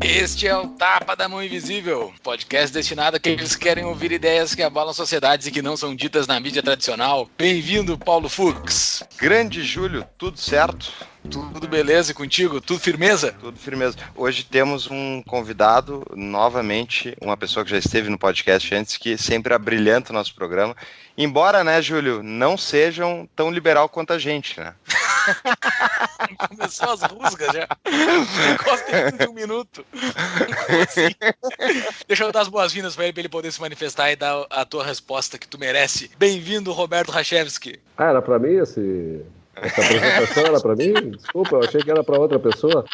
Este é o Tapa da Mão Invisível, podcast destinado àqueles que querem ouvir ideias que abalam sociedades e que não são ditas na mídia tradicional. Bem-vindo, Paulo Fux. Grande Júlio, tudo certo? Tudo beleza e contigo? Tudo firmeza? Tudo firmeza. Hoje temos um convidado, novamente, uma pessoa que já esteve no podcast antes, que sempre abrilhanta o nosso programa. Embora, né, Júlio, não sejam tão liberal quanto a gente, né? Começou as rusgas já. O negócio tem 1 minuto. Assim. Deixa eu dar as boas-vindas para ele poder se manifestar e dar a tua resposta que tu merece. Bem-vindo, Roberto Rachevski. Era para mim essa apresentação? Era para mim? Desculpa, eu achei que era para outra pessoa.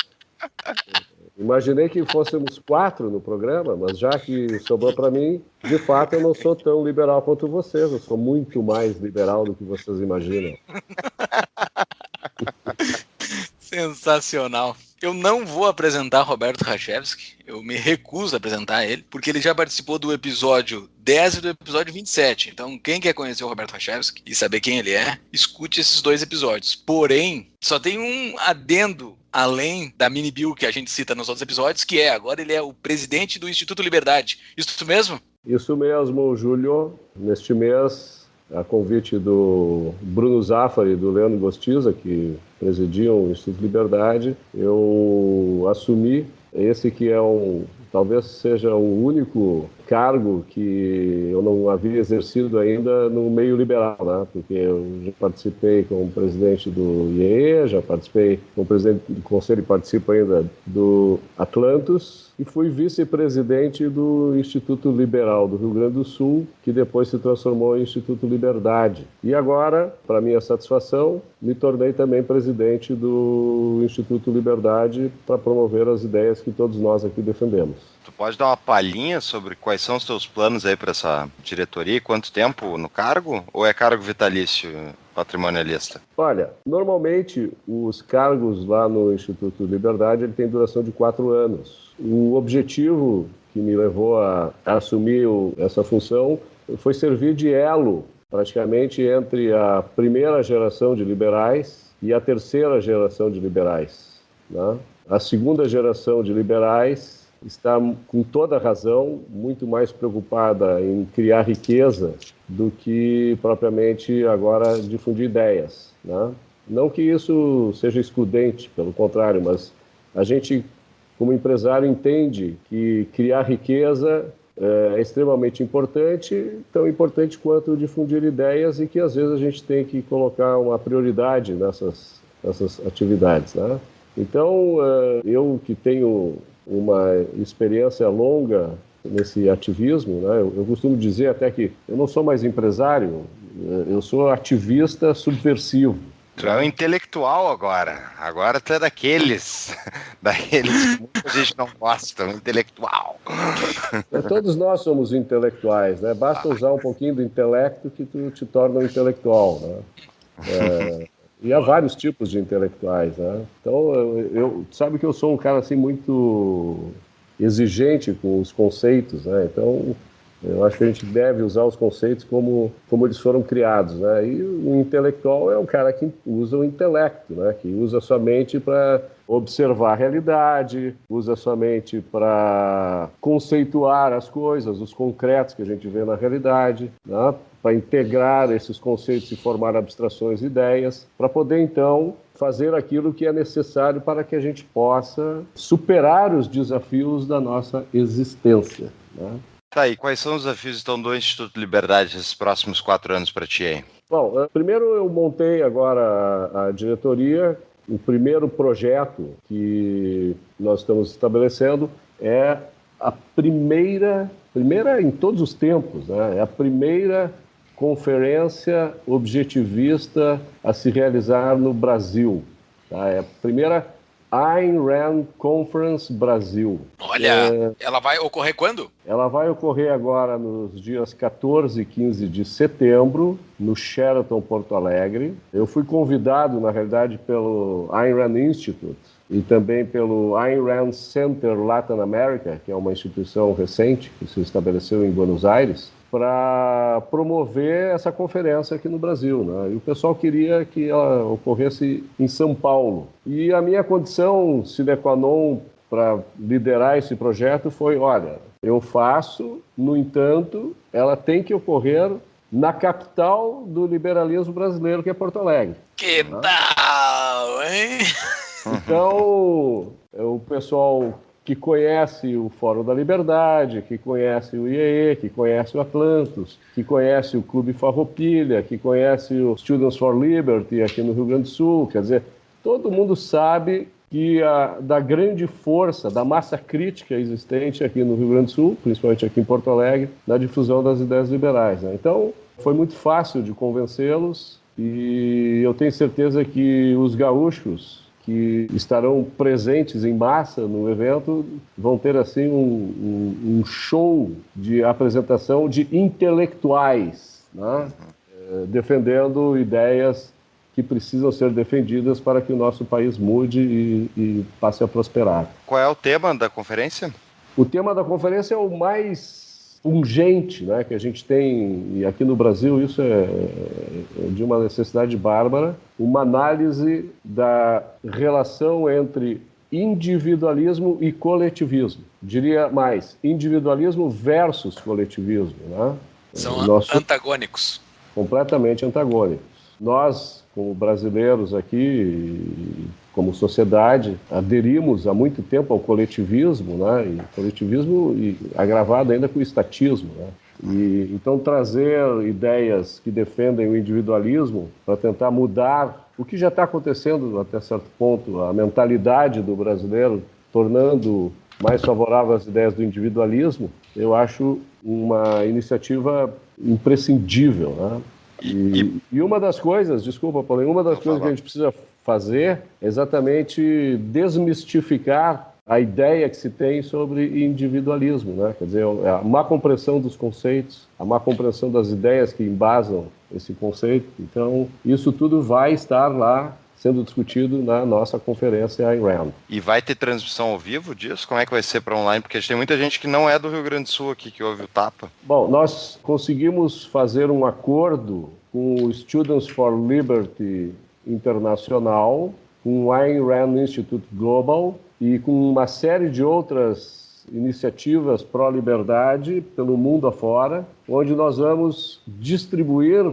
Imaginei que fôssemos 4 no programa, mas já que sobrou para mim, de fato eu não sou tão liberal quanto vocês. Eu sou muito mais liberal do que vocês imaginam. Sensacional. Eu não vou apresentar Roberto Rachevski, eu me recuso a apresentar ele, porque ele já participou do episódio 10 e do episódio 27. Então, quem quer conhecer o Roberto Rachevski e saber quem ele é, escute esses 2 episódios. Porém, só tem um adendo além da mini bio que a gente cita nos outros episódios, que agora ele é o presidente do Instituto Liberdade. Isso mesmo? Isso mesmo, Júlio. Neste mês, a convite do Bruno Zafari e do Leandro Gostiza, que presidiam o Instituto Liberdade, eu assumi esse que talvez seja o único cargo que eu não havia exercido ainda no meio liberal, né? Porque eu já participei como presidente do IEE, já participei como presidente do Conselho e participo ainda do Atlantos, e fui vice-presidente do Instituto Liberal do Rio Grande do Sul, que depois se transformou em Instituto Liberdade. E agora, para minha satisfação, me tornei também presidente do Instituto Liberdade para promover as ideias que todos nós aqui defendemos. Tu pode dar uma palhinha sobre quais são os teus planos aí para essa diretoria? Quanto tempo no cargo? Ou é cargo vitalício patrimonialista? Olha, normalmente os cargos lá no Instituto Liberdade ele tem duração de 4 anos. O objetivo que me levou a assumir essa função foi servir de elo, praticamente, entre a primeira geração de liberais e a terceira geração de liberais, né? A segunda geração de liberais está, com toda razão, muito mais preocupada em criar riqueza do que, propriamente, agora difundir ideias, né? Não que isso seja excludente, pelo contrário, mas a gente, como empresário, entende que criar riqueza é extremamente importante, tão importante quanto difundir ideias, e que, às vezes, a gente tem que colocar uma prioridade nessas atividades, né? Então, eu que tenho uma experiência longa nesse ativismo, né? Eu costumo dizer até que eu não sou mais empresário, eu sou ativista subversivo. Tu é um intelectual agora tu é daqueles que muita gente não gosta, um intelectual. Todos nós somos intelectuais, né? Basta usar um pouquinho do intelecto que tu te torna um intelectual, né? E há vários tipos de intelectuais, né? Então, eu sabe que eu sou um cara assim muito exigente com os conceitos, né? Então, eu acho que a gente deve usar os conceitos como eles foram criados, né? E o intelectual é um cara que usa o intelecto, né? Que usa a sua mente para observar a realidade, usa a sua mente para conceituar as coisas, os concretos que a gente vê na realidade, né? Para integrar esses conceitos e formar abstrações e ideias, para poder, então, fazer aquilo que é necessário para que a gente possa superar os desafios da nossa existência, né? Tá, e quais são os desafios, então, do Instituto Liberdade nesses próximos 4 anos para ti aí? Bom, primeiro eu montei agora a diretoria. O primeiro projeto que nós estamos estabelecendo é a primeira em todos os tempos, né? É a primeira conferência objetivista a se realizar no Brasil, tá? É a primeira Ayn Rand Conference Brasil. Olha, ela vai ocorrer quando? Ela vai ocorrer agora nos dias 14 e 15 de setembro, no Sheraton Porto Alegre. Eu fui convidado, na realidade, pelo Ayn Rand Institute e também pelo Ayn Rand Center Latin America, que é uma instituição recente que se estabeleceu em Buenos Aires, para promover essa conferência aqui no Brasil, né? E o pessoal queria que ela ocorresse em São Paulo. E a minha condição sine qua non para liderar esse projeto foi, olha, eu faço, no entanto, ela tem que ocorrer na capital do liberalismo brasileiro, que é Porto Alegre. Que tal, hein? Então, o pessoal que conhece o Fórum da Liberdade, que conhece o IEE, que conhece o Atlantos, que conhece o Clube Farroupilha, que conhece o Students for Liberty aqui no Rio Grande do Sul, quer dizer, todo mundo sabe que da grande força, da massa crítica existente aqui no Rio Grande do Sul, principalmente aqui em Porto Alegre, na difusão das ideias liberais, né? Então, foi muito fácil de convencê-los e eu tenho certeza que os gaúchos que estarão presentes em massa no evento vão ter assim um show de apresentação de intelectuais, né? Defendendo ideias que precisam ser defendidas para que o nosso país mude e passe a prosperar. Qual é o tema da conferência? O tema da conferência é o mais pungente, né, que a gente tem, e aqui no Brasil isso é de uma necessidade bárbara, uma análise da relação entre individualismo e coletivismo. Diria mais, individualismo versus coletivismo, né? São antagônicos. Completamente antagônicos. Nós, como brasileiros aqui, como sociedade, aderimos há muito tempo ao coletivismo, né? E coletivismo agravado ainda com o estatismo, né? E então trazer ideias que defendem o individualismo para tentar mudar o que já está acontecendo até certo ponto, a mentalidade do brasileiro, tornando mais favorável às ideias do individualismo, eu acho uma iniciativa imprescindível, né? E uma das coisas, desculpa, Paulinho, uma das coisas que a gente precisa fazer é exatamente desmistificar a ideia que se tem sobre individualismo, né? Quer dizer, a má compreensão dos conceitos, a má compreensão das ideias que embasam esse conceito. Então, isso tudo vai estar lá sendo discutido na nossa conferência Ayn Rand. E vai ter transmissão ao vivo disso? Como é que vai ser para online? Porque tem muita gente que não é do Rio Grande do Sul aqui, que ouve o Tapa. Bom, nós conseguimos fazer um acordo com o Students for Liberty Internacional, com o Ayn Rand Institute Global e com uma série de outras iniciativas pró-liberdade pelo mundo afora, onde nós vamos distribuir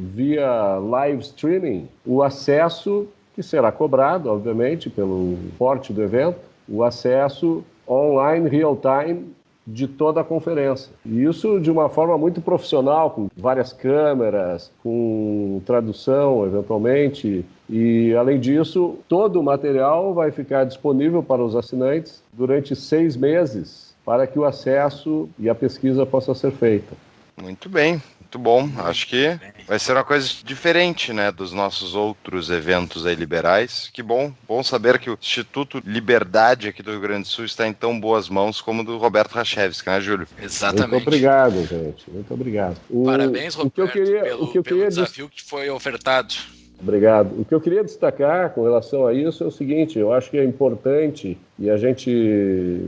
via live streaming o acesso, que será cobrado, obviamente, pelo porte do evento, o acesso online, real-time, de toda a conferência. E isso de uma forma muito profissional, com várias câmeras, com tradução, eventualmente. E, além disso, todo o material vai ficar disponível para os assinantes durante 6 meses, para que o acesso e a pesquisa possa ser feita. Muito bem. Muito bom, acho que vai ser uma coisa diferente, né, dos nossos outros eventos aí liberais. Que bom saber que o Instituto Liberdade aqui do Rio Grande do Sul está em tão boas mãos como o do Roberto Rachevsky, né, Júlio? Exatamente. Muito obrigado, gente, muito obrigado. Parabéns, Roberto, pelo desafio que foi ofertado. Obrigado. O que eu queria destacar com relação a isso é o seguinte, eu acho que é importante, e a gente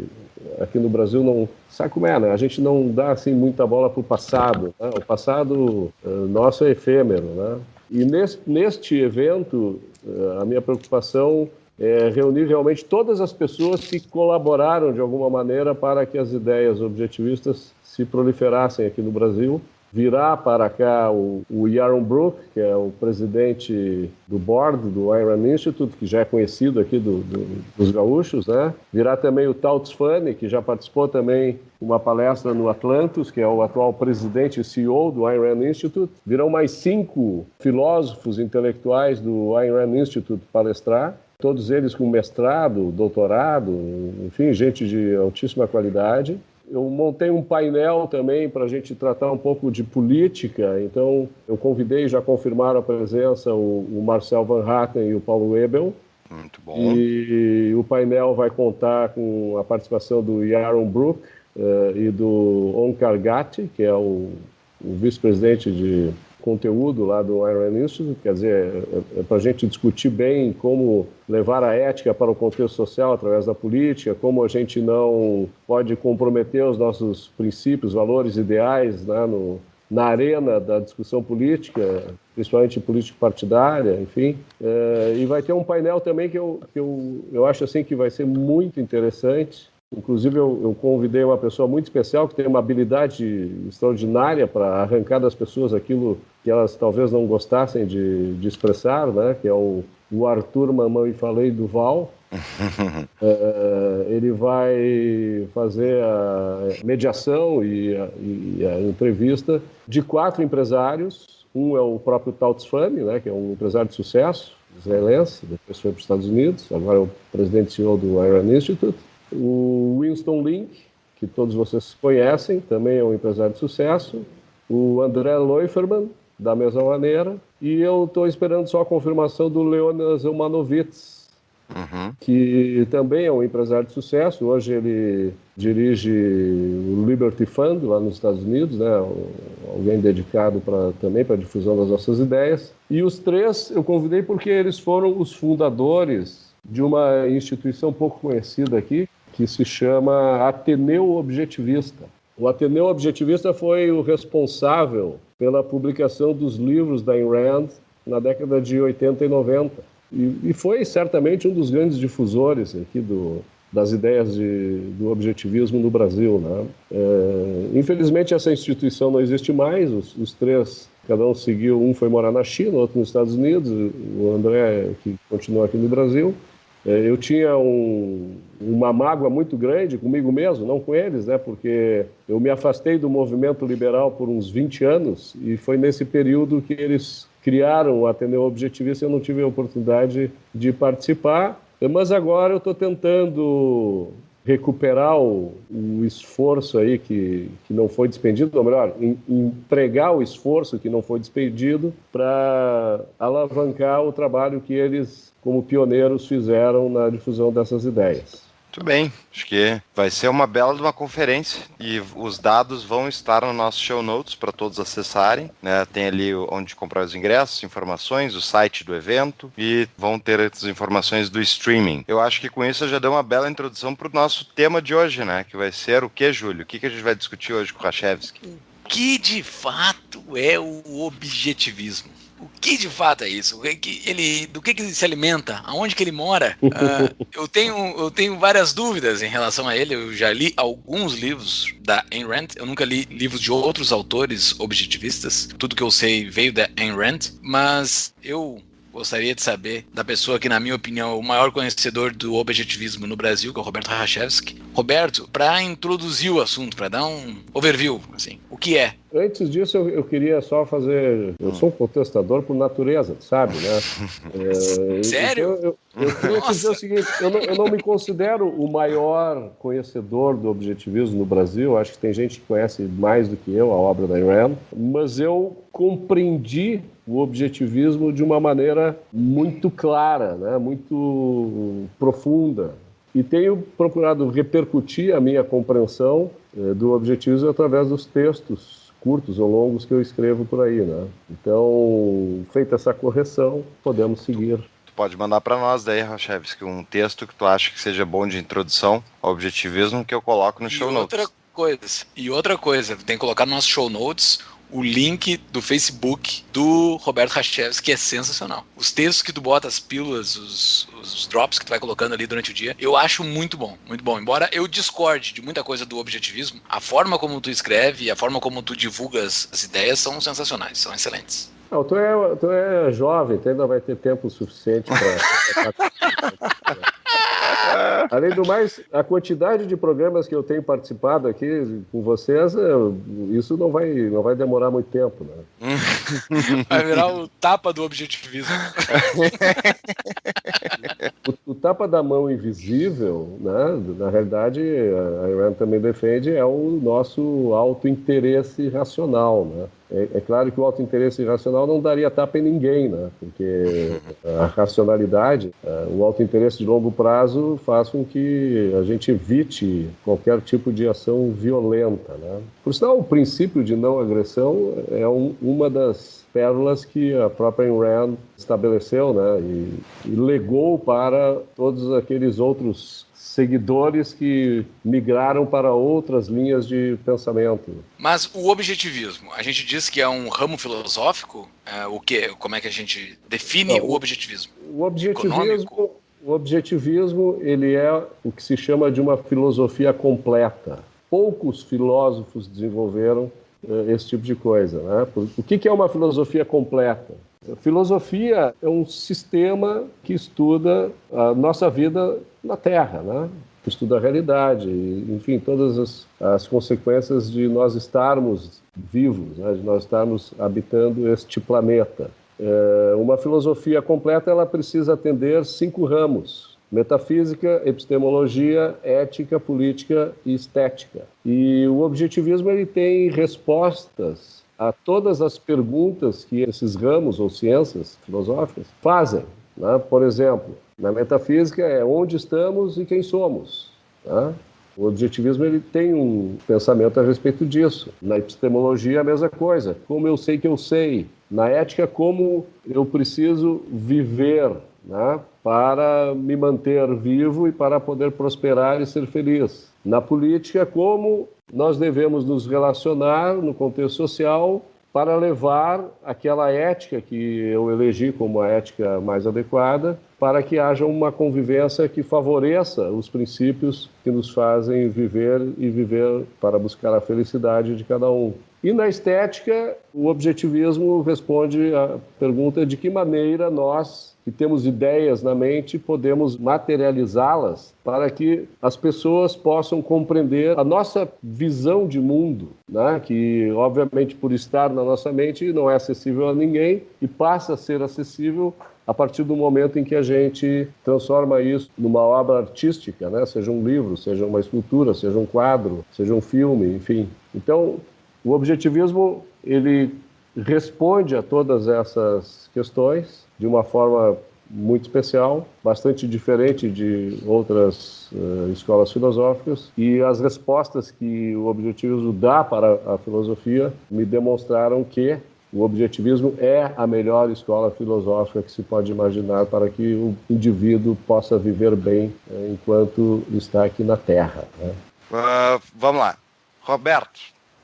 aqui no Brasil não sabe como é, né? A gente não dá assim muita bola para o passado, né? O passado nosso é efêmero, né? E neste evento, a minha preocupação é reunir realmente todas as pessoas que colaboraram de alguma maneira para que as ideias objetivistas se proliferassem aqui no Brasil. Virá para cá o Yaron Brook, que é o presidente do board do Ayn Rand Institute, que já é conhecido aqui dos gaúchos, né? Virá também o Tauts Fanny, que já participou também de uma palestra no Atlantos, que é o atual presidente e CEO do Ayn Rand Institute. Virão mais 5 filósofos intelectuais do Ayn Rand Institute palestrar, todos eles com mestrado, doutorado, enfim, gente de altíssima qualidade. Eu montei um painel também para a gente tratar um pouco de política, então eu convidei, já confirmaram a presença, o Marcel Van Hatten e o Paulo Ebel. Muito bom. E o painel vai contar com a participação do Yaron Brook e do Onkar Ghati, que é o vice-presidente de conteúdo lá do Ayn Rand Institute. Quer dizer, é para a gente discutir bem como levar a ética para o contexto social através da política, como a gente não pode comprometer os nossos princípios, valores, ideais, né, na arena da discussão política, principalmente político-partidária, enfim. E vai ter um painel também que eu acho assim que vai ser muito interessante. Inclusive, eu convidei uma pessoa muito especial que tem uma habilidade extraordinária para arrancar das pessoas aquilo que elas talvez não gostassem de expressar, né? Que é o Arthur Mamãe Falei Duval. Ele vai fazer a mediação e a entrevista de 4 empresários. Um é o próprio Tautz Fami, né? Que é um empresário de sucesso israelense, depois foi para os Estados Unidos, agora é o presidente e CEO do Ayn Rand Institute. O Winston Link, que todos vocês conhecem, também é um empresário de sucesso. O André Leuferman, da mesma maneira. E eu estou esperando só a confirmação do Leonas Eumanovitz, que também é um empresário de sucesso. Hoje ele dirige o Liberty Fund lá nos Estados Unidos, né? Alguém dedicado também para a difusão das nossas ideias. E os 3 eu convidei porque eles foram os fundadores de uma instituição pouco conhecida aqui, que se chama Ateneu Objetivista. O Ateneu Objetivista foi o responsável pela publicação dos livros da Ayn Rand na década de 80 e 90. E foi certamente um dos grandes difusores aqui das ideias do objetivismo no Brasil, né? Infelizmente, essa instituição não existe mais. Os 3, cada um seguiu, um foi morar na China, outro nos Estados Unidos, o André, que continua aqui no Brasil. Eu tinha uma mágoa muito grande comigo mesmo, não com eles, né? Porque eu me afastei do movimento liberal por uns 20 anos e foi nesse período que eles criaram o Ateneu Objetivista e eu não tive a oportunidade de participar. Mas agora eu estou tentando recuperar o esforço aí que não foi despendido, ou melhor, empregar o esforço que não foi despendido para alavancar o trabalho que eles, como pioneiros, fizeram na difusão dessas ideias. Muito bem, acho que vai ser uma bela de uma conferência e os dados vão estar no nosso show notes para todos acessarem, né? Tem ali onde comprar os ingressos, informações, o site do evento e vão ter as informações do streaming. Eu acho que com isso eu já dei uma bela introdução para o nosso tema de hoje, né? Que vai ser o que, Júlio? O que a gente vai discutir hoje com o Rachevsky? O que de fato é o objetivismo? O que de fato é isso? Do que ele se alimenta? Aonde que ele mora? Eu tenho várias dúvidas em relação a ele. Eu já li alguns livros da Ayn Rand. Eu nunca li livros de outros autores objetivistas. Tudo que eu sei veio da Ayn Rand. Mas eu gostaria de saber da pessoa que, na minha opinião, é o maior conhecedor do objetivismo no Brasil, que é o Roberto Rachevsky. Roberto, para introduzir o assunto, para dar um overview, assim, o que é? Antes disso, eu queria só fazer... Eu sou um contestador por natureza, sabe, né? Sério? Então eu queria te dizer o seguinte, eu não me considero o maior conhecedor do objetivismo no Brasil. Acho que tem gente que conhece mais do que eu a obra da Ayn Rand, mas eu compreendi o objetivismo de uma maneira muito clara, né? Muito profunda. E tenho procurado repercutir a minha compreensão do objetivismo através dos textos curtos ou longos que eu escrevo por aí, né? Então, feita essa correção, podemos seguir. Tu pode mandar para nós daí, Rachevsky, um texto que tu acha que seja bom de introdução ao objetivismo que eu coloco no show notes. Outra coisa, tem que colocar no nosso show notes o link do Facebook do Roberto Rachevsky, que é sensacional. Os textos que tu bota, as pílulas, os drops que tu vai colocando ali durante o dia, eu acho muito bom, muito bom. Embora eu discorde de muita coisa do objetivismo, a forma como tu escreve e a forma como tu divulgas as ideias são sensacionais, são excelentes. Não, tu é jovem, tu ainda vai ter tempo suficiente para... Além do mais, a quantidade de programas que eu tenho participado aqui com vocês, isso não vai demorar muito tempo, né? Vai virar o tapa do objetivismo. O tapa da mão invisível, né? Na realidade, a Ayn Rand também defende, é o nosso autointeresse racional, né? É claro que o autointeresse irracional não daria tapa em ninguém, né? Porque a racionalidade, o autointeresse de longo prazo faz com que a gente evite qualquer tipo de ação violenta, né? Por sinal, o princípio de não agressão é uma das pérolas que a própria Ayn Rand estabeleceu, né? E legou para todos aqueles outros seguidores que migraram para outras linhas de pensamento. Mas o objetivismo, a gente diz que é um ramo filosófico? Como é que a gente define o objetivismo? O objetivismo, ele é o que se chama de uma filosofia completa. Poucos filósofos desenvolveram esse tipo de coisa, né? O que é uma filosofia completa? A filosofia é um sistema que estuda a nossa vida na Terra, né? Que estuda a realidade, enfim, todas as consequências de nós estarmos vivos, né? De nós estarmos habitando este planeta. Uma filosofia completa, ela precisa atender 5 ramos: metafísica, epistemologia, ética, política e estética. E o objetivismo, ele tem respostas a todas as perguntas que esses ramos ou ciências filosóficas fazem, né? Por exemplo, na metafísica é onde estamos e quem somos, né? O objetivismo, ele tem um pensamento a respeito disso. Na epistemologia, a mesma coisa. Como eu sei que eu sei. Na ética, como eu preciso viver, né, para me manter vivo e para poder prosperar e ser feliz. Na política, como nós devemos nos relacionar no contexto social para levar aquela ética que eu elegi como a ética mais adequada, para que haja uma convivência que favoreça os princípios que nos fazem viver e viver para buscar a felicidade de cada um. E na estética, o objetivismo responde à pergunta de que maneira nós, que temos ideias na mente, podemos materializá-las para que as pessoas possam compreender a nossa visão de mundo, né? Que, obviamente, por estar na nossa mente, não é acessível a ninguém e passa a ser acessível a partir do momento em que a gente transforma isso numa obra artística, né? Seja um livro, seja uma escultura, seja um quadro, seja um filme, enfim. Então, o objetivismo, ele responde a todas essas questões de uma forma muito especial, bastante diferente de outras escolas filosóficas, e as respostas que o objetivismo dá para a filosofia me demonstraram que o objetivismo é a melhor escola filosófica que se pode imaginar para que o indivíduo possa viver bem enquanto está aqui na Terra, né? Vamos lá. Roberto,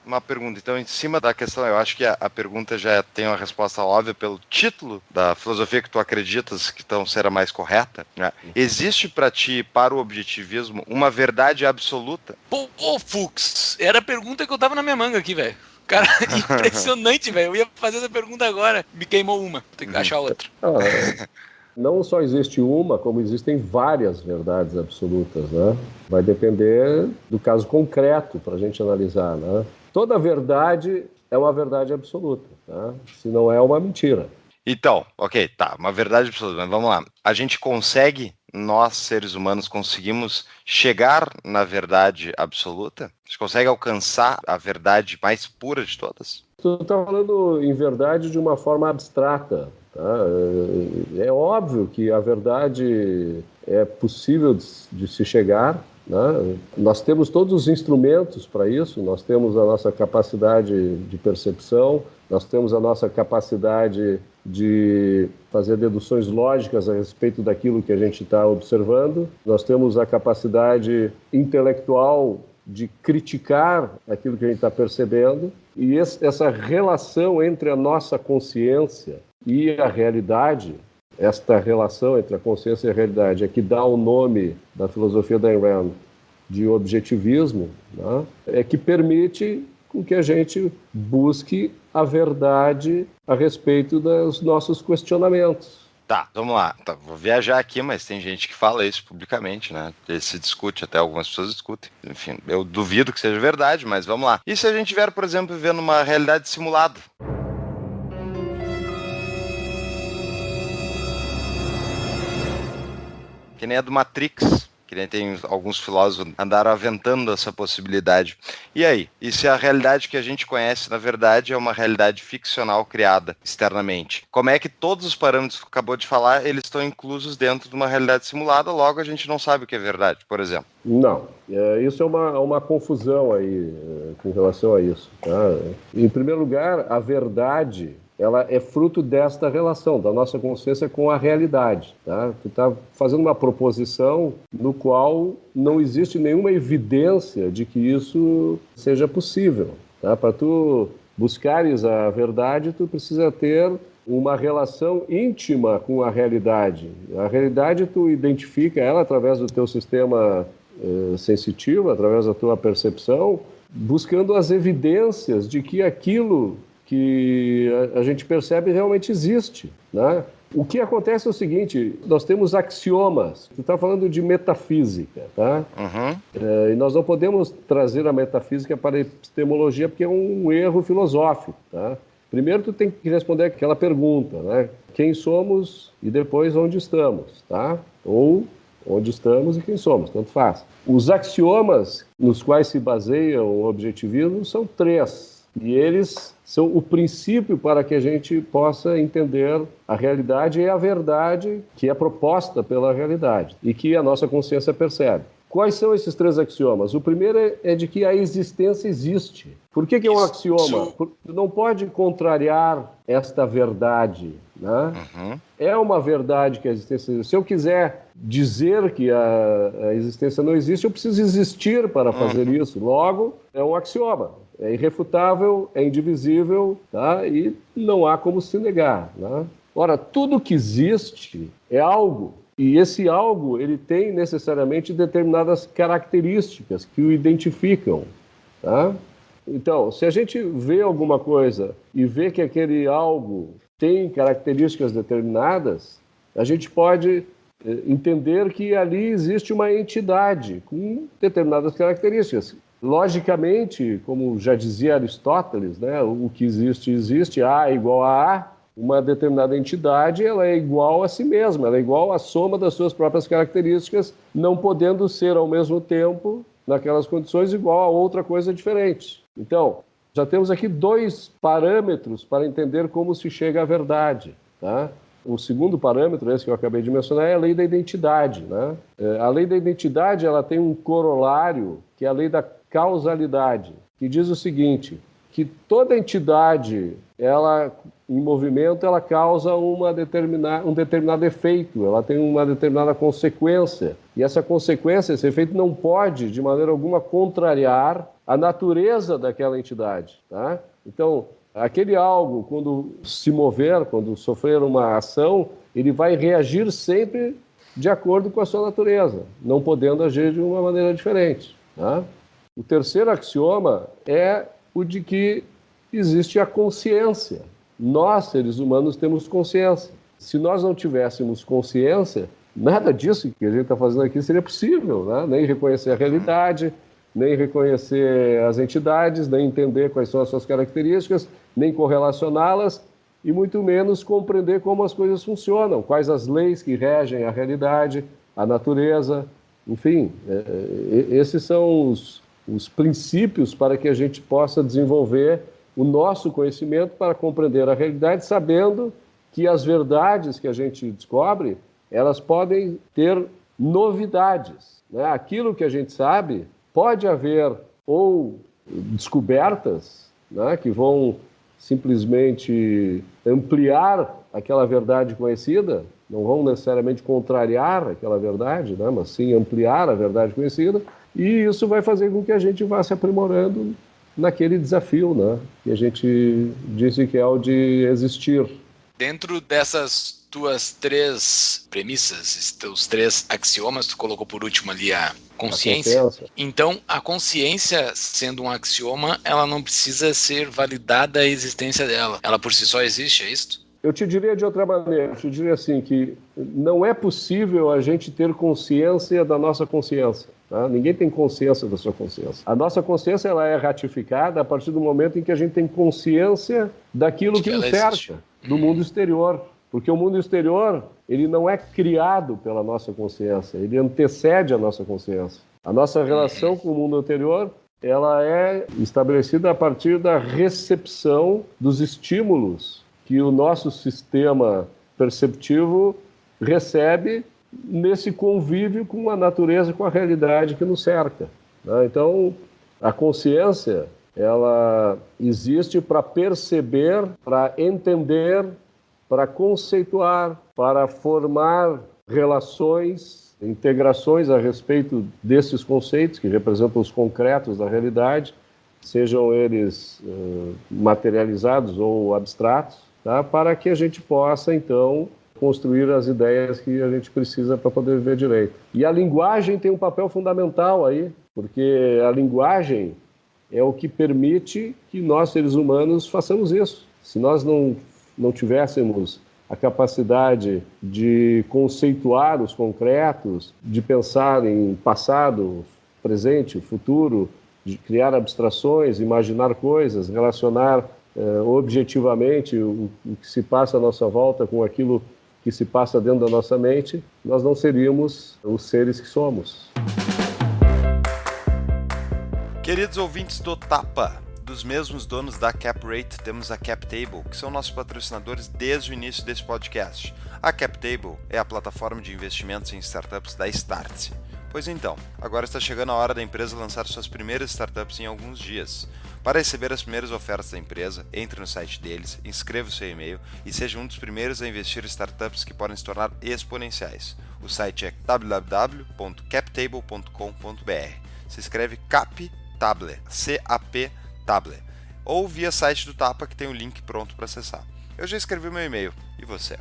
uma pergunta. Então, em cima da questão, eu acho que a pergunta já tem uma resposta óbvia pelo título da filosofia que tu acreditas que então será mais correta, né? Existe para ti, para o objetivismo, uma verdade absoluta? Pô, Fux, era a pergunta que eu tava na minha manga aqui, velho. Cara, impressionante, velho. Eu ia fazer essa pergunta agora. Me queimou uma. Tem que achar outra. Não só existe uma, como existem várias verdades absolutas, né? Vai depender do caso concreto para a gente analisar, né? Toda verdade é uma verdade absoluta, tá? Se não é uma mentira. Então, ok, tá, uma verdade absoluta, mas vamos lá. A gente consegue, nós seres humanos, conseguimos chegar na verdade absoluta? A gente consegue alcançar a verdade mais pura de todas? Tu está falando em verdade de uma forma abstrata, tá? É óbvio que a verdade é possível de se chegar, né? Nós temos todos os instrumentos para isso, nós temos a nossa capacidade de percepção, nós temos a nossa capacidade de fazer deduções lógicas a respeito daquilo que a gente está observando, nós temos a capacidade intelectual de criticar aquilo que a gente está percebendo, e essa relação entre a nossa consciência e a realidade, esta relação entre a consciência e a realidade é que dá o nome da filosofia da Ayn Rand de objetivismo, né? É que permite com que a gente busque a verdade a respeito dos nossos questionamentos. Tá, vamos lá. Tá, vou viajar aqui, mas tem gente que fala isso publicamente, né? Ele se discute, até algumas pessoas discutem. Enfim, eu duvido que seja verdade, mas vamos lá. E se a gente estiver, por exemplo, vivendo uma realidade simulada? Que nem a do Matrix. Que nem tem alguns filósofos andaram aventando essa possibilidade. E aí? E se a realidade que a gente conhece, na verdade, é uma realidade ficcional criada externamente? Como é que todos os parâmetros que acabou de falar, eles estão inclusos dentro de uma realidade simulada, logo a gente não sabe o que é verdade, por exemplo? Não. Isso é uma confusão aí com relação a isso. Tá? Em primeiro lugar, a verdade ela é fruto desta relação, da nossa consciência com a realidade. Tá? Tu está fazendo uma proposição no qual não existe nenhuma evidência de que isso seja possível. Tá? Para tu buscares a verdade, tu precisa ter uma relação íntima com a realidade. A realidade tu identifica ela através do teu sistema sensitivo, através da tua percepção, buscando as evidências de que aquilo que a gente percebe realmente existe, né? O que acontece é o seguinte, nós temos axiomas, tu está falando de metafísica, tá? E nós não podemos trazer a metafísica para a epistemologia porque é um erro filosófico, tá? Primeiro tu tem que responder aquela pergunta, né? Quem somos e depois onde estamos, tá? Ou onde estamos e quem somos, tanto faz. Os axiomas nos quais se baseia o objetivismo são 3, e eles são o princípio para que a gente possa entender a realidade e a verdade que é proposta pela realidade e que a nossa consciência percebe. Quais são esses 3 axiomas? O primeiro é de que a existência existe. Por que é um axioma? Não pode contrariar esta verdade, né? É uma verdade que a existência existe. Se eu quiser dizer que a existência não existe, eu preciso existir para fazer isso. Logo, é um axioma. É irrefutável, é indivisível, tá? E não há como se negar, né? Ora, tudo que existe é algo. E esse algo, ele tem necessariamente determinadas características que o identificam, tá? Então, se a gente vê alguma coisa e vê que aquele algo tem características determinadas, a gente pode entender que ali existe uma entidade com determinadas características. Logicamente, como já dizia Aristóteles, né, o que existe, existe, A é igual a A, uma determinada entidade ela é igual a si mesma, ela é igual à soma das suas próprias características, não podendo ser ao mesmo tempo, naquelas condições, igual a outra coisa diferente. Então, já temos aqui 2 parâmetros para entender como se chega à verdade, tá? O segundo parâmetro, esse que eu acabei de mencionar, é a lei da identidade, né? A lei da identidade ela tem um corolário, que é a lei da causalidade, que diz o seguinte, que toda entidade, ela, em movimento, ela causa um determinado efeito, ela tem uma determinada consequência. E essa consequência, esse efeito, não pode, de maneira alguma, contrariar a natureza daquela entidade, tá? Então, aquele algo, quando se mover, quando sofrer uma ação, ele vai reagir sempre de acordo com a sua natureza, não podendo agir de uma maneira diferente, tá? O terceiro axioma é o de que existe a consciência. Nós, seres humanos, temos consciência. Se nós não tivéssemos consciência, nada disso que a gente está fazendo aqui seria possível, né? Nem reconhecer a realidade, nem reconhecer as entidades, nem entender quais são as suas características, nem correlacioná-las, e muito menos compreender como as coisas funcionam, quais as leis que regem a realidade, a natureza, enfim. Esses são os princípios para que a gente possa desenvolver o nosso conhecimento para compreender a realidade, sabendo que as verdades que a gente descobre, elas podem ter novidades, né? Aquilo que a gente sabe, pode haver ou descobertas, né, que vão simplesmente ampliar aquela verdade conhecida, não vão necessariamente contrariar aquela verdade, né, mas sim ampliar a verdade conhecida, e isso vai fazer com que a gente vá se aprimorando naquele desafio, né, que a gente disse que é o de existir. Dentro dessas tuas 3 premissas, teus 3 axiomas, tu colocou por último ali a consciência. Então, a consciência, sendo um axioma, ela não precisa ser validada a existência dela. Ela por si só existe, é isso? Eu te diria de outra maneira, eu te diria assim, que não é possível a gente ter consciência da nossa consciência. Tá? Ninguém tem consciência da sua consciência. A nossa consciência ela é ratificada a partir do momento em que a gente tem consciência daquilo que nos cerca, do mundo exterior. Porque o mundo exterior, ele não é criado pela nossa consciência, ele antecede a nossa consciência. A nossa relação com o mundo anterior, ela é estabelecida a partir da recepção dos estímulos que o nosso sistema perceptivo recebe nesse convívio com a natureza, com a realidade que nos cerca. Então, a consciência, ela existe para perceber, para entender, para conceituar, para formar relações, integrações a respeito desses conceitos que representam os concretos da realidade, sejam eles materializados ou abstratos, tá? Para que a gente possa, então, construir as ideias que a gente precisa para poder viver direito. E a linguagem tem um papel fundamental aí, porque a linguagem é o que permite que nós, seres humanos, façamos isso. Se nós não tivéssemos a capacidade de conceituar os concretos, de pensar em passado, presente, futuro, de criar abstrações, imaginar coisas, relacionar objetivamente o que se passa à nossa volta com aquilo que se passa dentro da nossa mente, nós não seríamos os seres que somos. Queridos ouvintes do Tapa, dos mesmos donos da CapRate, temos a CapTable, que são nossos patrocinadores desde o início desse podcast. A CapTable é a plataforma de investimentos em startups da Startse. Pois então, agora está chegando a hora da empresa lançar suas primeiras startups em alguns dias. Para receber as primeiras ofertas da empresa, entre no site deles, inscreva o seu e-mail e seja um dos primeiros a investir em startups que podem se tornar exponenciais. O site é www.captable.com.br. Se escreve CapTable, C-A-P Table, ou via site do Tapa que tem o link pronto para acessar. Eu já escrevi meu e-mail, e você?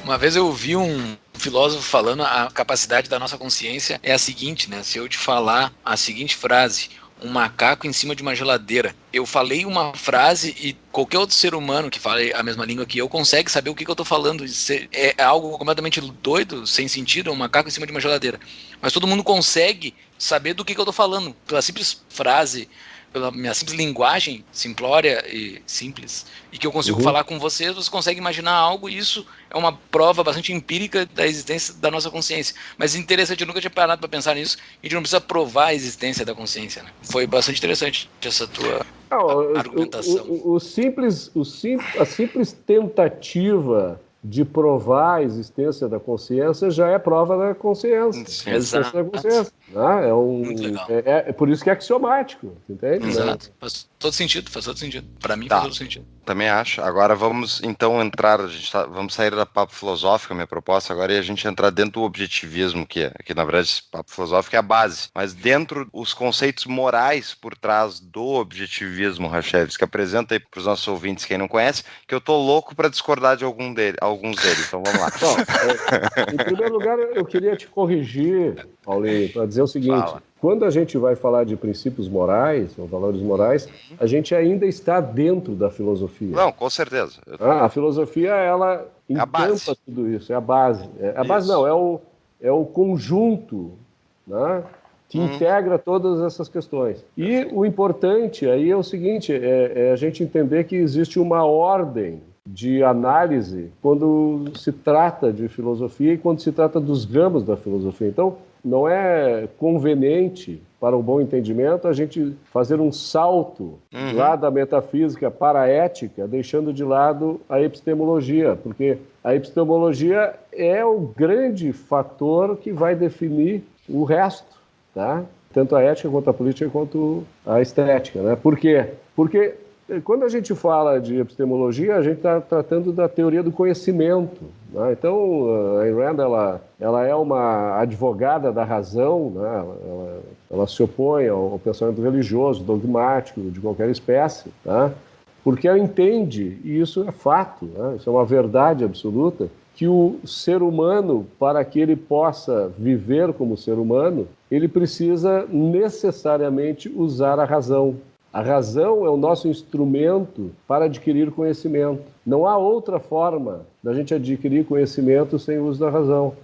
Uma vez eu ouvi um filósofo falando a capacidade da nossa consciência é a seguinte, né? Se eu te falar a seguinte frase, um macaco em cima de uma geladeira, eu falei uma frase e qualquer outro ser humano que fale a mesma língua que eu consegue saber o que eu estou falando. Isso é algo completamente doido, sem sentido, um macaco em cima de uma geladeira. Mas todo mundo consegue saber do que eu estou falando, pela simples frase, pela minha simples linguagem simplória e simples, e que eu consigo falar com vocês, você consegue imaginar algo, e isso é uma prova bastante empírica da existência da nossa consciência. Mas interessante, eu nunca tinha parado para pensar nisso, e a gente não precisa provar a existência da consciência, né? Foi bastante interessante essa tua argumentação. A simples tentativa de provar a existência da consciência já é prova da consciência. Exato. Da consciência, né? Muito legal. É por isso que é axiomático, entende? Exato. Faz todo sentido. Para mim faz todo sentido. Também acho. Agora vamos então entrar, vamos sair da papo filosófico, minha proposta agora, e a gente entrar dentro do objetivismo, que na verdade esse papo filosófico é a base, mas dentro os conceitos morais por trás do objetivismo, Rachevski, que apresenta aí para os nossos ouvintes, quem não conhece, que eu tô louco para discordar de alguns deles, então vamos lá. Bom, em primeiro lugar, eu queria te corrigir, Paulinho, para dizer o seguinte: quando a gente vai falar de princípios morais, ou valores morais, a gente ainda está dentro da filosofia. Não, com certeza. A filosofia, ela encampa tudo isso, é a base. A base não, é o conjunto, né, que integra todas essas questões. E o importante aí é o seguinte, é a gente entender que existe uma ordem de análise quando se trata de filosofia e quando se trata dos ramos da filosofia. Então, não é conveniente, para o bom entendimento, a gente fazer um salto lá da metafísica para a ética, deixando de lado a epistemologia, porque a epistemologia é o grande fator que vai definir o resto, tá? Tanto a ética quanto a política quanto a estética, né? Por quê? Porque quando a gente fala de epistemologia, a gente está tratando da teoria do conhecimento, né? Então, a Ayn Rand, ela é uma advogada da razão, né? Ela se opõe ao pensamento religioso, dogmático, de qualquer espécie, né? Porque ela entende, e isso é fato, né? Isso é uma verdade absoluta, que o ser humano, para que ele possa viver como ser humano, ele precisa necessariamente usar a razão. A razão é o nosso instrumento para adquirir conhecimento. Não há outra forma da gente adquirir conhecimento sem o uso da razão.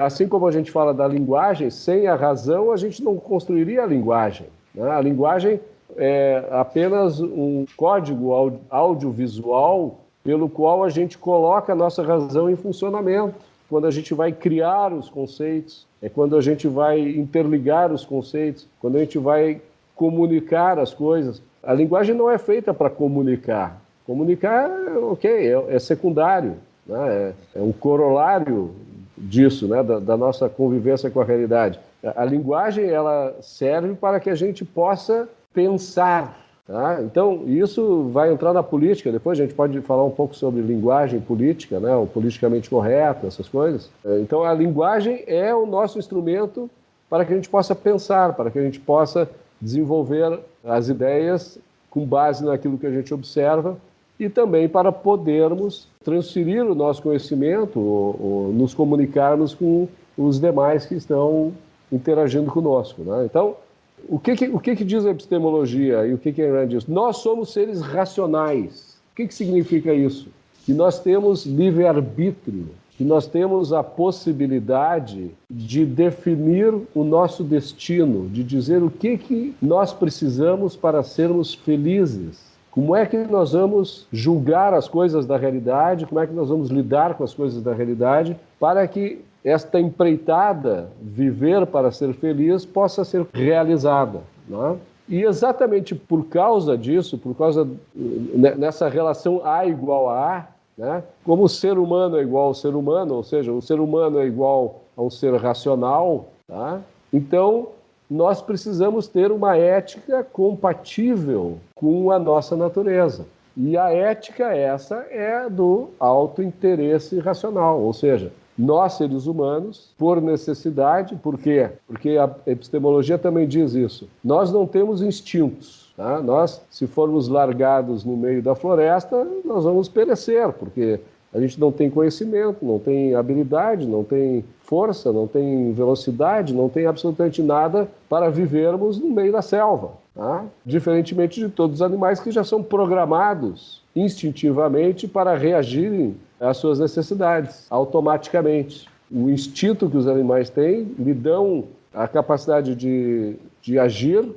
Assim como a gente fala da linguagem, sem a razão a gente não construiria a linguagem, né? A linguagem é apenas um código audiovisual pelo qual a gente coloca a nossa razão em funcionamento. Quando a gente vai criar os conceitos, é quando a gente vai interligar os conceitos, quando a gente vai comunicar as coisas. A linguagem não é feita para comunicar. Comunicar, é secundário, né? É um corolário disso, né? Da nossa convivência com a realidade. A linguagem, ela serve para que a gente possa pensar. Tá? Então, isso vai entrar na política. Depois a gente pode falar um pouco sobre linguagem política, né? O politicamente correto, essas coisas. Então, a linguagem é o nosso instrumento para que a gente possa pensar, para que a gente possa desenvolver as ideias com base naquilo que a gente observa e também para podermos transferir o nosso conhecimento ou nos comunicarmos com os demais que estão interagindo conosco, né? Então, o que diz a epistemologia e o que a Ayn Rand diz? Nós somos seres racionais. O que significa isso? Que nós temos livre-arbítrio, que nós temos a possibilidade de definir o nosso destino, de dizer o que nós precisamos para sermos felizes. Como é que nós vamos julgar as coisas da realidade, como é que nós vamos lidar com as coisas da realidade, para que esta empreitada, viver para ser feliz, possa ser realizada, né? E exatamente por causa disso, por causa nessa relação A igual a A, né? Como o ser humano é igual ao ser humano, ou seja, o ser humano é igual a um ser racional, tá? Então, nós precisamos ter uma ética compatível com a nossa natureza. E a ética essa é do autointeresse racional, ou seja, nós, seres humanos, por necessidade, por quê? Porque a epistemologia também diz isso. Nós não temos instintos. Tá? Nós, se formos largados no meio da floresta, nós vamos perecer, porque a gente não tem conhecimento, não tem habilidade, não tem força, não tem velocidade, não tem absolutamente nada para vivermos no meio da selva. Tá? Diferentemente de todos os animais que já são programados instintivamente para reagirem às suas necessidades, automaticamente. O instinto que os animais têm lhe dão a capacidade de agir,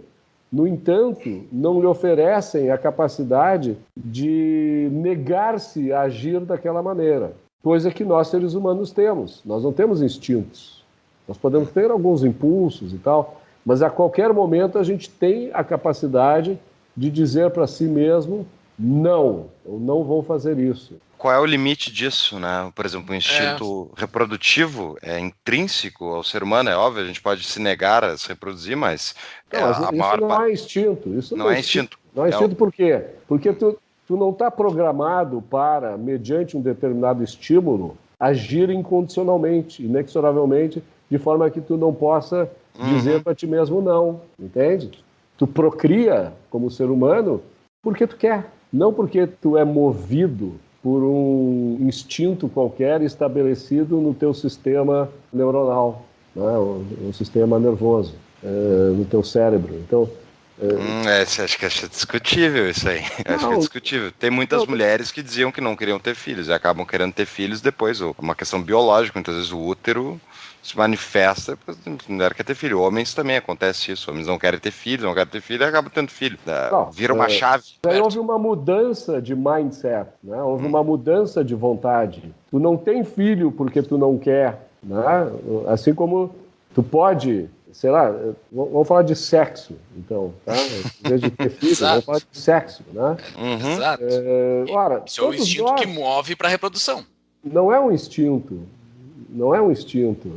no entanto, não lhe oferecem a capacidade de negar-se a agir daquela maneira, coisa que nós, seres humanos, temos. Nós não temos instintos. Nós podemos ter alguns impulsos e tal, mas a qualquer momento a gente tem a capacidade de dizer para si mesmo: não, eu não vou fazer isso. Qual é o limite disso, né? Por exemplo, o instinto reprodutivo é intrínseco ao ser humano, é óbvio, a gente pode se negar a se reproduzir, mas... Isso não é instinto. Isso não é instinto. Não é instinto por quê? Porque tu não está programado para, mediante um determinado estímulo, agir incondicionalmente, inexoravelmente, de forma que tu não possa dizer para ti mesmo não, entende? Tu procria como ser humano porque tu quer, não porque tu é movido por um instinto qualquer estabelecido no teu sistema neuronal, né? o sistema nervoso, no teu cérebro. Então, acho que é discutível isso aí. Acho que é discutível. Tem muitas mulheres que diziam que não queriam ter filhos e acabam querendo ter filhos depois. Uma questão biológica, muitas vezes o útero se manifesta, a mulher quer ter filho. Homens também acontece isso. Homens não querem ter filhos, não querem ter filho e acabam tendo filho. Vira uma chave. Aí houve uma mudança de mindset, né? Houve uma mudança de vontade. Tu não tem filho porque tu não quer, né? Assim como tu pode, sei lá, vamos falar de sexo, então, tá? Em vez de ter filho, vamos falar de sexo, né? Exato. Ora, isso é o instinto que move para a reprodução. Não é um instinto. Não é um instinto.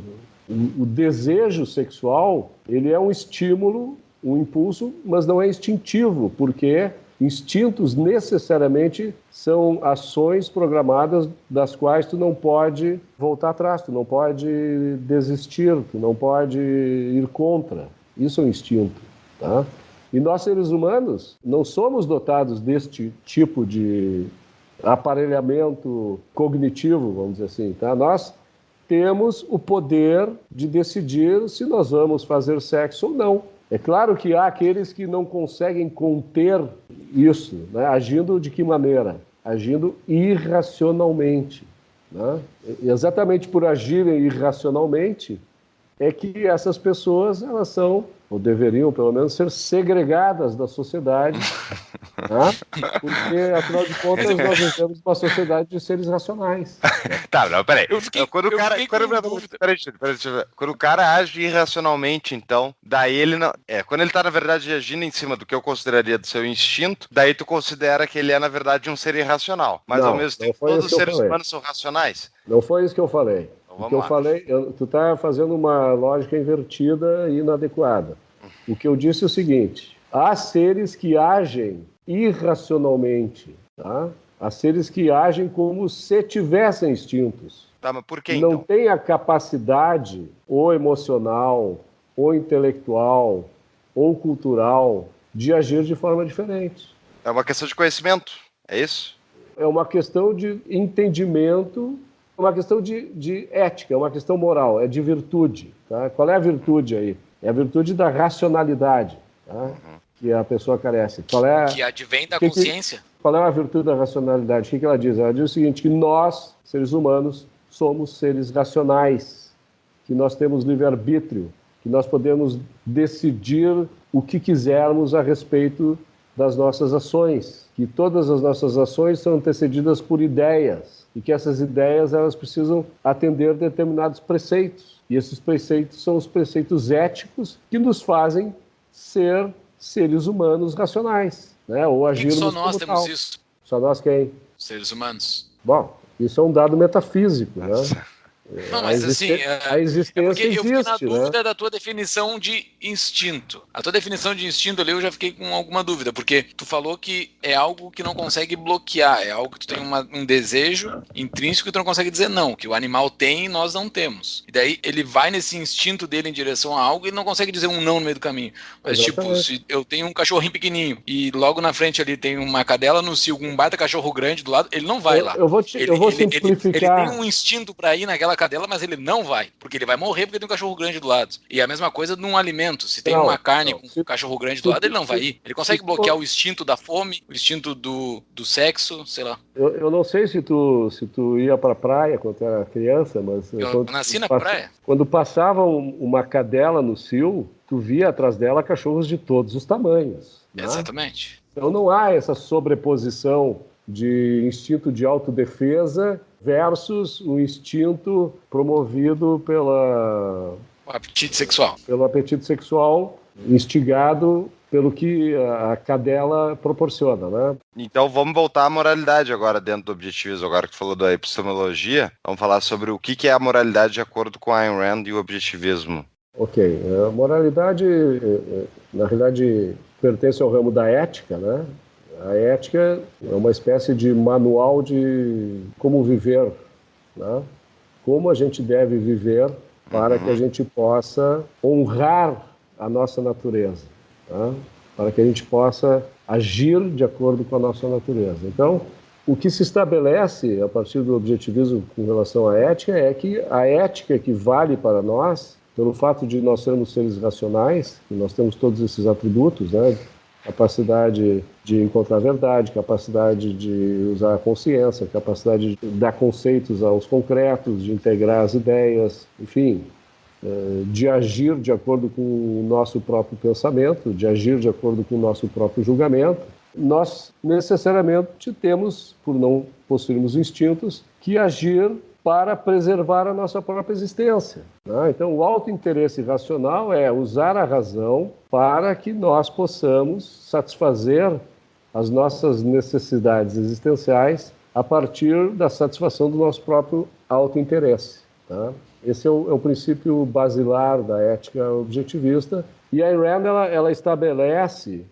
O desejo sexual, ele é um estímulo, um impulso, mas não é instintivo, porque instintos necessariamente são ações programadas das quais tu não pode voltar atrás, tu não pode desistir, tu não pode ir contra. Isso é um instinto, tá? E nós, seres humanos, não somos dotados deste tipo de aparelhamento cognitivo, vamos dizer assim, tá? Nós temos o poder de decidir se nós vamos fazer sexo ou não. É claro que há aqueles que não conseguem conter isso, né? Agindo de que maneira? Agindo irracionalmente, né? E exatamente por agirem irracionalmente, é que essas pessoas, elas são, ou deveriam pelo menos ser segregadas da sociedade, né? Porque, afinal de contas, nós vivemos uma sociedade de seres racionais. Tá, não, peraí. Quando o cara age irracionalmente, então, daí ele não. Quando ele tá, na verdade, agindo em cima do que eu consideraria do seu instinto, daí tu considera que ele é, na verdade, um ser irracional. Mas Não, ao mesmo não tempo, foi todos isso os que eu seres falei. humanos são racionais. Não foi isso que eu falei. Então, O que eu falei, tu está fazendo uma lógica invertida e inadequada. O que eu disse é o seguinte: há seres que agem irracionalmente, tá? Há seres que agem como se tivessem instintos. Tá, mas por que não então? Tem a capacidade, ou emocional, ou intelectual, ou cultural, de agir de forma diferente. É uma questão de conhecimento, é isso? É uma questão de entendimento, é uma questão de ética, é uma questão moral, é de virtude. Tá? Qual é a virtude aí? É a virtude da racionalidade, tá? Que a pessoa carece. Que advém da consciência. Qual é a virtude da racionalidade? O que ela diz? Ela diz o seguinte, que nós, seres humanos, somos seres racionais, que nós temos livre-arbítrio, que nós podemos decidir o que quisermos a respeito das nossas ações, que todas as nossas ações são antecedidas por ideias e que essas ideias elas precisam atender determinados preceitos. E esses preceitos são os preceitos éticos que nos fazem ser seres humanos racionais, né? Ou agirmos só nós como temos tal. isso? Só nós quem? Seres humanos. Bom, isso é um dado metafísico, né? Não, mas a existência porque eu fiquei na existe, dúvida, né? da tua definição de instinto. A tua definição de instinto ali eu já fiquei com alguma dúvida, porque tu falou que é algo que não consegue bloquear, é algo que tu tem um desejo intrínseco que tu não consegue dizer não, que o animal tem e nós não temos. E daí ele vai nesse instinto dele em direção a algo e não consegue dizer um não no meio do caminho. Mas Exatamente. tipo, se eu tenho um cachorrinho pequenininho e logo na frente ali tem uma cadela no cio com um baita cachorro grande do lado, ele não vai lá. Eu vou simplificar. Ele tem um instinto pra ir naquela cadela, mas ele não vai, porque ele vai morrer porque tem um cachorro grande do lado. E a mesma coisa num alimento. Se tem uma carne com um cachorro grande do lado, ele não vai ir. Ele consegue bloquear o instinto da fome, o instinto do sexo, sei lá. Eu não sei se tu ia pra praia quando era criança, mas... Eu nasci na praia. Quando passava uma cadela no cio, tu via atrás dela cachorros de todos os tamanhos. Né? Exatamente. Então não há essa sobreposição de instinto de autodefesa versus o instinto promovido O apetite sexual. Pelo apetite sexual, instigado pelo que a cadela proporciona, né? Então vamos voltar à moralidade agora dentro do objetivismo. Agora que tu falou da epistemologia, vamos falar sobre o que é a moralidade de acordo com Ayn Rand e o objetivismo. Ok. A moralidade, na realidade, pertence ao ramo da ética, né? A ética é uma espécie de manual de como viver, né? Como a gente deve viver para que a gente possa honrar a nossa natureza, tá? Para que a gente possa agir de acordo com a nossa natureza. Então, o que se estabelece a partir do objetivismo com relação à ética é que a ética que vale para nós, pelo fato de nós sermos seres racionais, e nós temos todos esses atributos, né? Capacidade de encontrar a verdade, capacidade de usar a consciência, capacidade de dar conceitos aos concretos, de integrar as ideias, enfim, de agir de acordo com o nosso próprio pensamento, de agir de acordo com o nosso próprio julgamento. Nós necessariamente temos, por não possuirmos instintos, que agir para preservar a nossa própria existência, né? Então, o autointeresse racional é usar a razão para que nós possamos satisfazer as nossas necessidades existenciais a partir da satisfação do nosso próprio autointeresse, tá? Esse é o princípio basilar da ética objetivista. E a Ayn Rand, ela estabelece,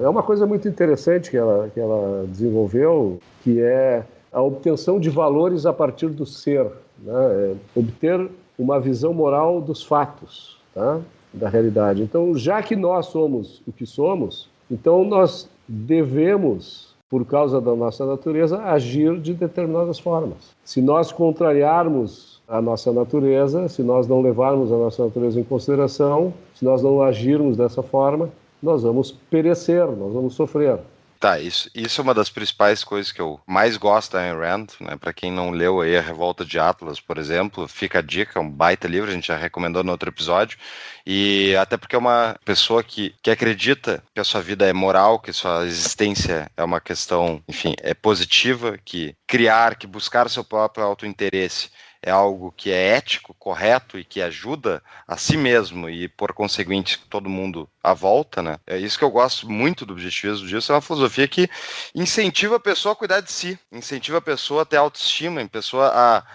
é uma coisa muito interessante que ela desenvolveu, que é a obtenção de valores a partir do ser, né? Obter uma visão moral dos fatos, tá? Da realidade. Então, já que nós somos o que somos, então nós devemos, por causa da nossa natureza, agir de determinadas formas. Se nós contrariarmos a nossa natureza, se nós não levarmos a nossa natureza em consideração, se nós não agirmos dessa forma, nós vamos perecer, nós vamos sofrer. Tá, isso é uma das principais coisas que eu mais gosto da Ayn Rand, né? Para quem não leu aí A Revolta de Atlas, por exemplo, fica a dica, é um baita livro, a gente já recomendou no outro episódio, e até porque é uma pessoa que acredita que a sua vida é moral, que a sua existência é uma questão, enfim, é positiva, que buscar seu próprio autointeresse é algo que é ético, correto e que ajuda a si mesmo e, por conseguinte, todo mundo à volta, né? É isso que eu gosto muito do objetivismo disso, é uma filosofia que incentiva a pessoa a cuidar de si, incentiva a pessoa a ter autoestima, a pessoa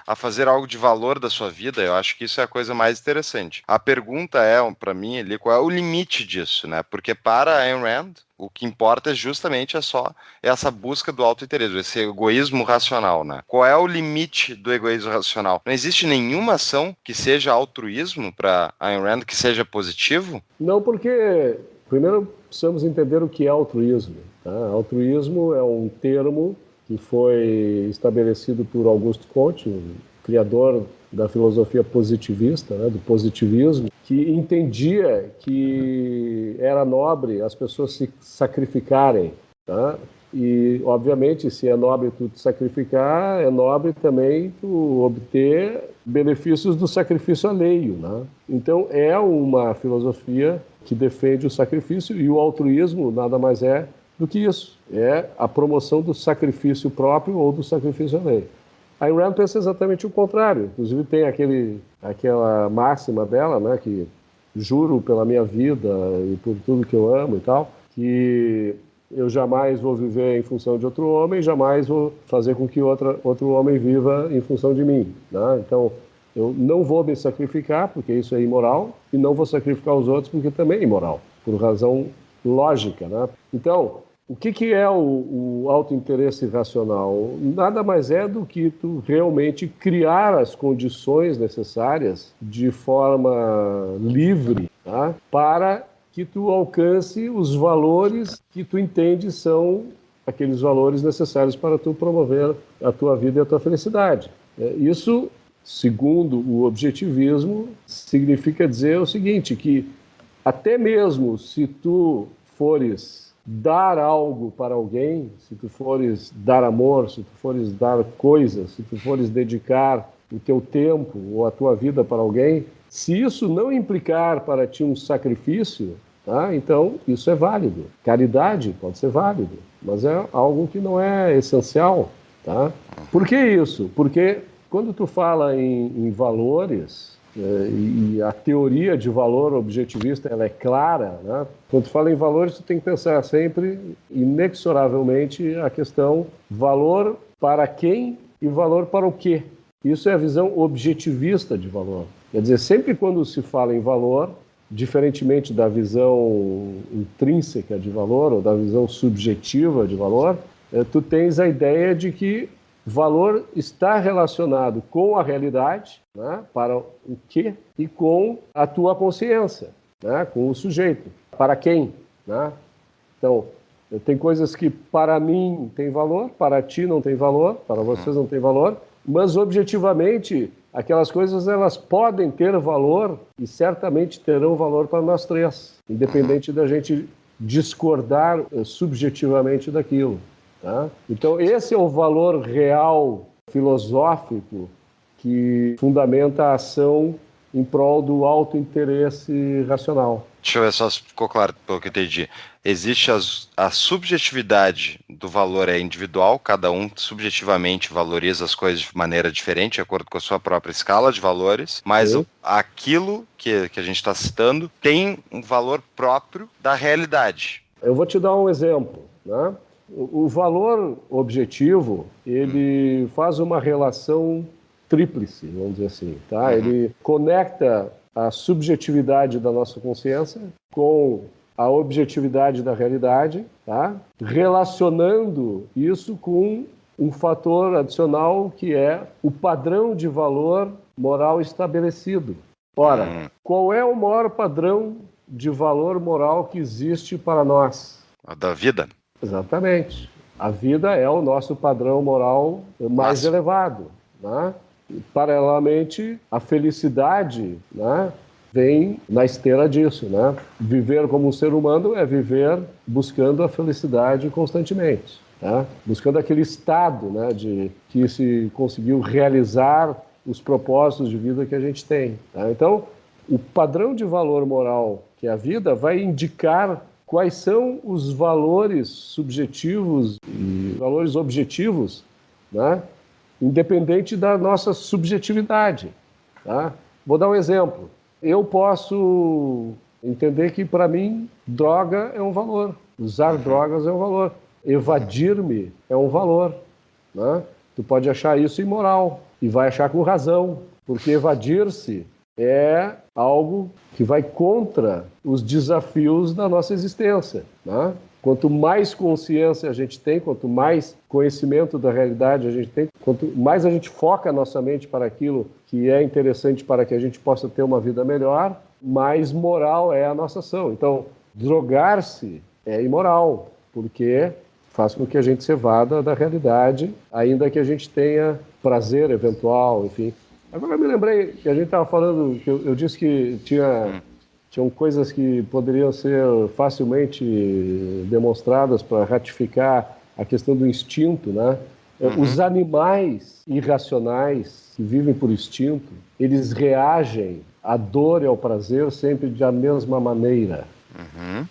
a fazer algo de valor da sua vida. Eu acho que isso é a coisa mais interessante. A pergunta é, para mim, ali, qual é o limite disso, né? Porque para a Ayn Rand, o que importa é justamente só essa busca do autointeresse, esse egoísmo racional, né? Qual é o limite do egoísmo racional? Não existe nenhuma ação que seja altruísmo para Ayn Rand, que seja positivo? Não, porque primeiro precisamos entender o que é altruísmo. Tá? Altruísmo é um termo que foi estabelecido por Auguste Comte, o criador da filosofia positivista, né, do positivismo, que entendia que era nobre as pessoas se sacrificarem. Tá? E, obviamente, se é nobre tu te sacrificar, é nobre também tu obter benefícios do sacrifício alheio. Né? Então, é uma filosofia que defende o sacrifício, e o altruísmo nada mais é do que isso. É a promoção do sacrifício próprio ou do sacrifício alheio. A Ayn Rand pensa exatamente o contrário. Inclusive tem aquela máxima dela, né, que juro pela minha vida e por tudo que eu amo e tal, que eu jamais vou viver em função de outro homem, jamais vou fazer com que outro homem viva em função de mim. Né? Então, eu não vou me sacrificar, porque isso é imoral, e não vou sacrificar os outros, porque também é imoral, por razão lógica. Né? Então, o que é o autointeresse racional? Nada mais é do que tu realmente criar as condições necessárias de forma livre, tá? Para que tu alcance os valores que tu entende são aqueles valores necessários para tu promover a tua vida e a tua felicidade. Isso, segundo o objetivismo, significa dizer o seguinte, que até mesmo se tu fores dar algo para alguém, se tu fores dar amor, se tu fores dar coisas, se tu fores dedicar o teu tempo ou a tua vida para alguém, se isso não implicar para ti um sacrifício, tá? Então isso é válido. Caridade pode ser válido, mas é algo que não é essencial. Tá? Por que isso? Porque quando tu fala em valores, e a teoria de valor objetivista ela é clara, né? Quando tu fala em valores, tu tem que pensar sempre, inexoravelmente, a questão valor para quem e valor para o quê. Isso é a visão objetivista de valor. Quer dizer, sempre quando se fala em valor, diferentemente da visão intrínseca de valor ou da visão subjetiva de valor, tu tens a ideia de que valor está relacionado com a realidade, né, para o quê, e com a tua consciência, né, com o sujeito. Para quem? Né? Então, tem coisas que para mim tem valor, para ti não tem valor, para vocês não tem valor, mas objetivamente aquelas coisas elas podem ter valor e certamente terão valor para nós três, independente da gente discordar subjetivamente daquilo. Tá? Então, esse é o valor real filosófico que fundamenta a ação em prol do autointeresse racional. Deixa eu ver só se ficou claro pelo que eu entendi. Existe a subjetividade do valor é individual, cada um subjetivamente valoriza as coisas de maneira diferente, de acordo com a sua própria escala de valores, mas aquilo que a gente está citando tem um valor próprio da realidade. Eu vou te dar um exemplo, né? O valor objetivo, ele faz uma relação tríplice, vamos dizer assim, tá? Ele conecta a subjetividade da nossa consciência com a objetividade da realidade, tá? Relacionando isso com um fator adicional que é o padrão de valor moral estabelecido. Ora, qual é o maior padrão de valor moral que existe para nós? A da vida. Exatamente. A vida é o nosso padrão moral mais elevado. Né? E, paralelamente, a felicidade, né, vem na esteira disso, né? Viver como um ser humano é viver buscando a felicidade constantemente, tá? Buscando aquele estado, né, de que se conseguiu realizar os propósitos de vida que a gente tem, tá? Então, o padrão de valor moral que é a vida vai indicar quais são os valores subjetivos e valores objetivos, né? Independente da nossa subjetividade, tá? Vou dar um exemplo. Eu posso entender que, para mim, droga é um valor. Usar drogas é um valor. Evadir-me é um valor, né? Tu pode achar isso imoral e vai achar com razão, porque evadir-se é algo que vai contra os desafios da nossa existência, né? Quanto mais consciência a gente tem, quanto mais conhecimento da realidade a gente tem, quanto mais a gente foca a nossa mente para aquilo que é interessante para que a gente possa ter uma vida melhor, mais moral é a nossa ação. Então, drogar-se é imoral, porque faz com que a gente se evada da realidade, ainda que a gente tenha prazer eventual, enfim. Agora eu me lembrei que a gente estava falando, que eu disse que tinham coisas que poderiam ser facilmente demonstradas para ratificar a questão do instinto, né? Os animais irracionais que vivem por instinto, eles reagem à dor e ao prazer sempre da mesma maneira.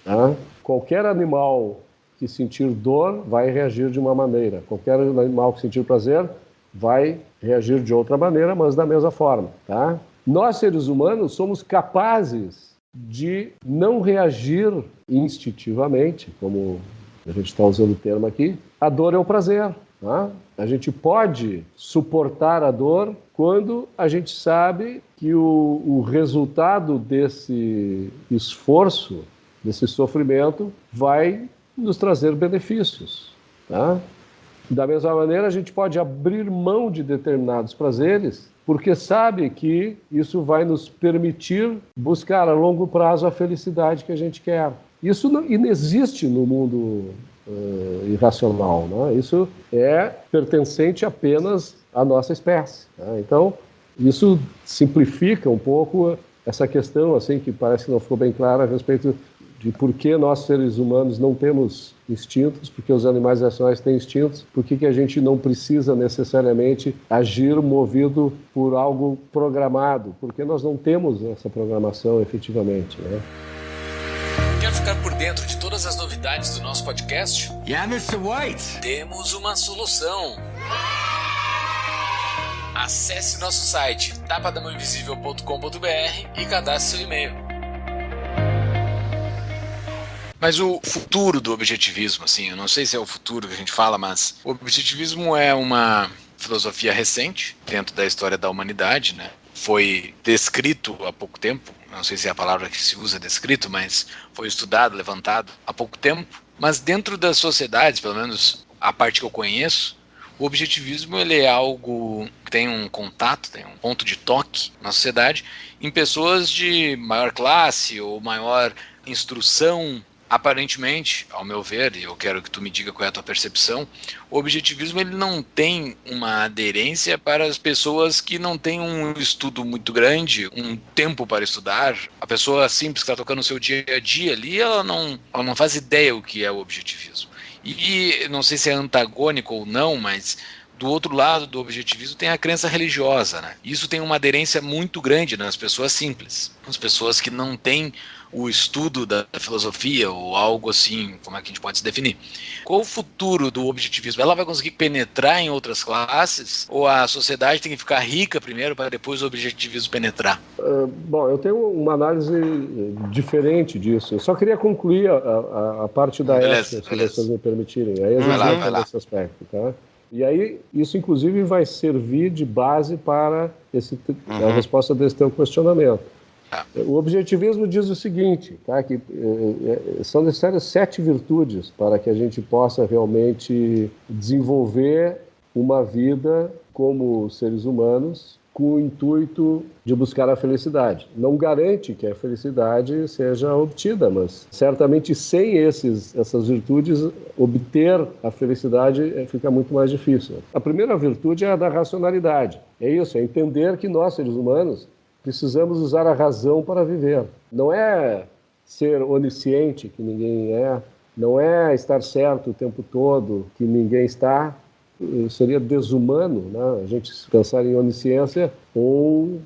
Tá? Qualquer animal que sentir dor vai reagir de uma maneira. Qualquer animal que sentir prazer vai reagir de outra maneira, mas da mesma forma. Tá? Nós, seres humanos, somos capazes de não reagir instintivamente, como a gente está usando o termo aqui, a dor é o prazer. Tá? A gente pode suportar a dor quando a gente sabe que o resultado desse esforço, desse sofrimento, vai nos trazer benefícios. Tá? Da mesma maneira, a gente pode abrir mão de determinados prazeres porque sabe que isso vai nos permitir buscar a longo prazo a felicidade que a gente quer. Isso não existe no mundo irracional, né? Isso é pertencente apenas à nossa espécie. Né? Então, isso simplifica um pouco essa questão, assim, que parece que não ficou bem clara a respeito de por que nós, seres humanos, não temos instintos, porque os animais racionais têm instintos, por que a gente não precisa necessariamente agir movido por algo programado, porque nós não temos essa programação efetivamente, né? Quer ficar por dentro de todas as novidades do nosso podcast? Yeah, Mr. White! Temos uma solução! Acesse nosso site tapadamãoinvisível.com.br e cadastre seu e-mail. Mas o futuro do objetivismo, assim, eu não sei se é o futuro que a gente fala, mas o objetivismo é uma filosofia recente dentro da história da humanidade, né? Foi descrito há pouco tempo, não sei se é a palavra que se usa descrito, mas foi estudado, levantado há pouco tempo. Mas dentro das sociedades, pelo menos a parte que eu conheço, o objetivismo ele é algo que tem um contato, tem um ponto de toque na sociedade em pessoas de maior classe ou maior instrução. Aparentemente, ao meu ver, e eu quero que tu me diga qual é a tua percepção, o objetivismo ele não tem uma aderência para as pessoas que não têm um estudo muito grande, um tempo para estudar. A pessoa simples que está tocando o seu dia a dia ali, ela não faz ideia o que é o objetivismo. E não sei se é antagônico ou não, mas do outro lado do objetivismo tem a crença religiosa, né? Isso tem uma aderência muito grande nas pessoas simples, nas pessoas que não têm o estudo da filosofia ou algo assim, como é que a gente pode se definir? Qual o futuro do objetivismo? Ela vai conseguir penetrar em outras classes? Ou a sociedade tem que ficar rica primeiro para depois o objetivismo penetrar? Bom, eu tenho uma análise diferente disso. Eu só queria concluir a parte da ética, se vocês me permitirem. Aí a gente vai nesse aspecto, tá? E aí, isso inclusive vai servir de base para a resposta desse teu questionamento. O objetivismo diz o seguinte, tá, que são necessárias 7 virtudes para que a gente possa realmente desenvolver uma vida como seres humanos com o intuito de buscar a felicidade. Não garante que a felicidade seja obtida, mas certamente sem essas virtudes, obter a felicidade fica muito mais difícil. A primeira virtude é a da racionalidade. É isso, é entender que nós, seres humanos, precisamos usar a razão para viver. Não é ser onisciente, que ninguém é, não é estar certo o tempo todo, que ninguém está. Seria desumano, né, a gente pensar em onisciência ou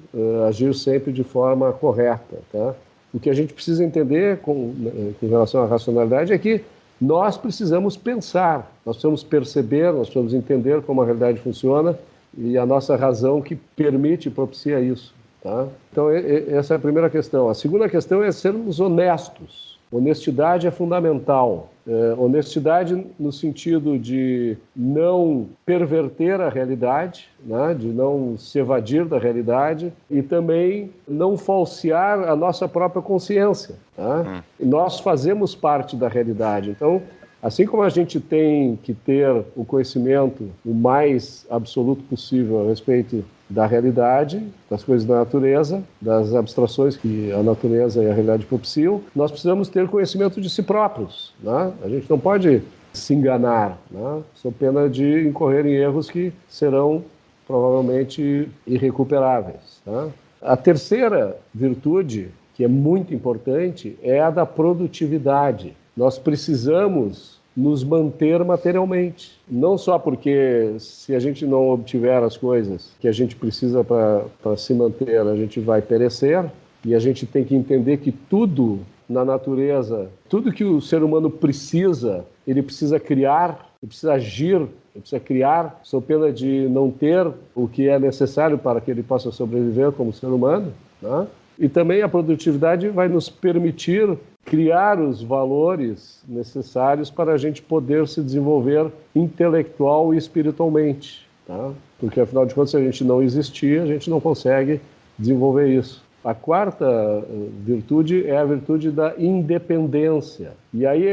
agir sempre de forma correta. Tá? O que a gente precisa entender com relação à racionalidade é que nós precisamos pensar, nós precisamos perceber, nós precisamos entender como a realidade funciona e a nossa razão que permite e propicia isso. Tá? Então, essa é a primeira questão. A segunda questão é sermos honestos. Honestidade é fundamental. Honestidade no sentido de não perverter a realidade, né? De não se evadir da realidade e também não falsear a nossa própria consciência. Tá? Nós fazemos parte da realidade. Então, assim como a gente tem que ter o conhecimento o mais absoluto possível a respeito da realidade, das coisas da natureza, das abstrações que a natureza e a realidade propiciam, nós precisamos ter conhecimento de si próprios. Né? A gente não pode se enganar, né? Sob pena de incorrer em erros que serão provavelmente irrecuperáveis. Tá? A terceira virtude, que é muito importante, é a da produtividade. Nós precisamos nos manter materialmente. Não só porque se a gente não obtiver as coisas que a gente precisa para se manter, a gente vai perecer, e a gente tem que entender que tudo na natureza, tudo que o ser humano precisa, ele precisa criar, ele precisa agir, ele precisa criar, sob pena de não ter o que é necessário para que ele possa sobreviver como ser humano, né? E também a produtividade vai nos permitir criar os valores necessários para a gente poder se desenvolver intelectual e espiritualmente. Tá? Porque, afinal de contas, se a gente não existir, a gente não consegue desenvolver isso. A quarta virtude é a virtude da independência. E aí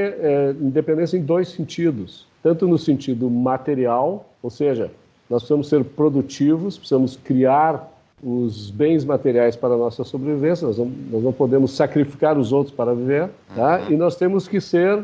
independência em dois sentidos. Tanto no sentido material, ou seja, nós precisamos ser produtivos, precisamos criar os bens materiais para a nossa sobrevivência, nós não podemos sacrificar os outros para viver, tá? E nós temos que ser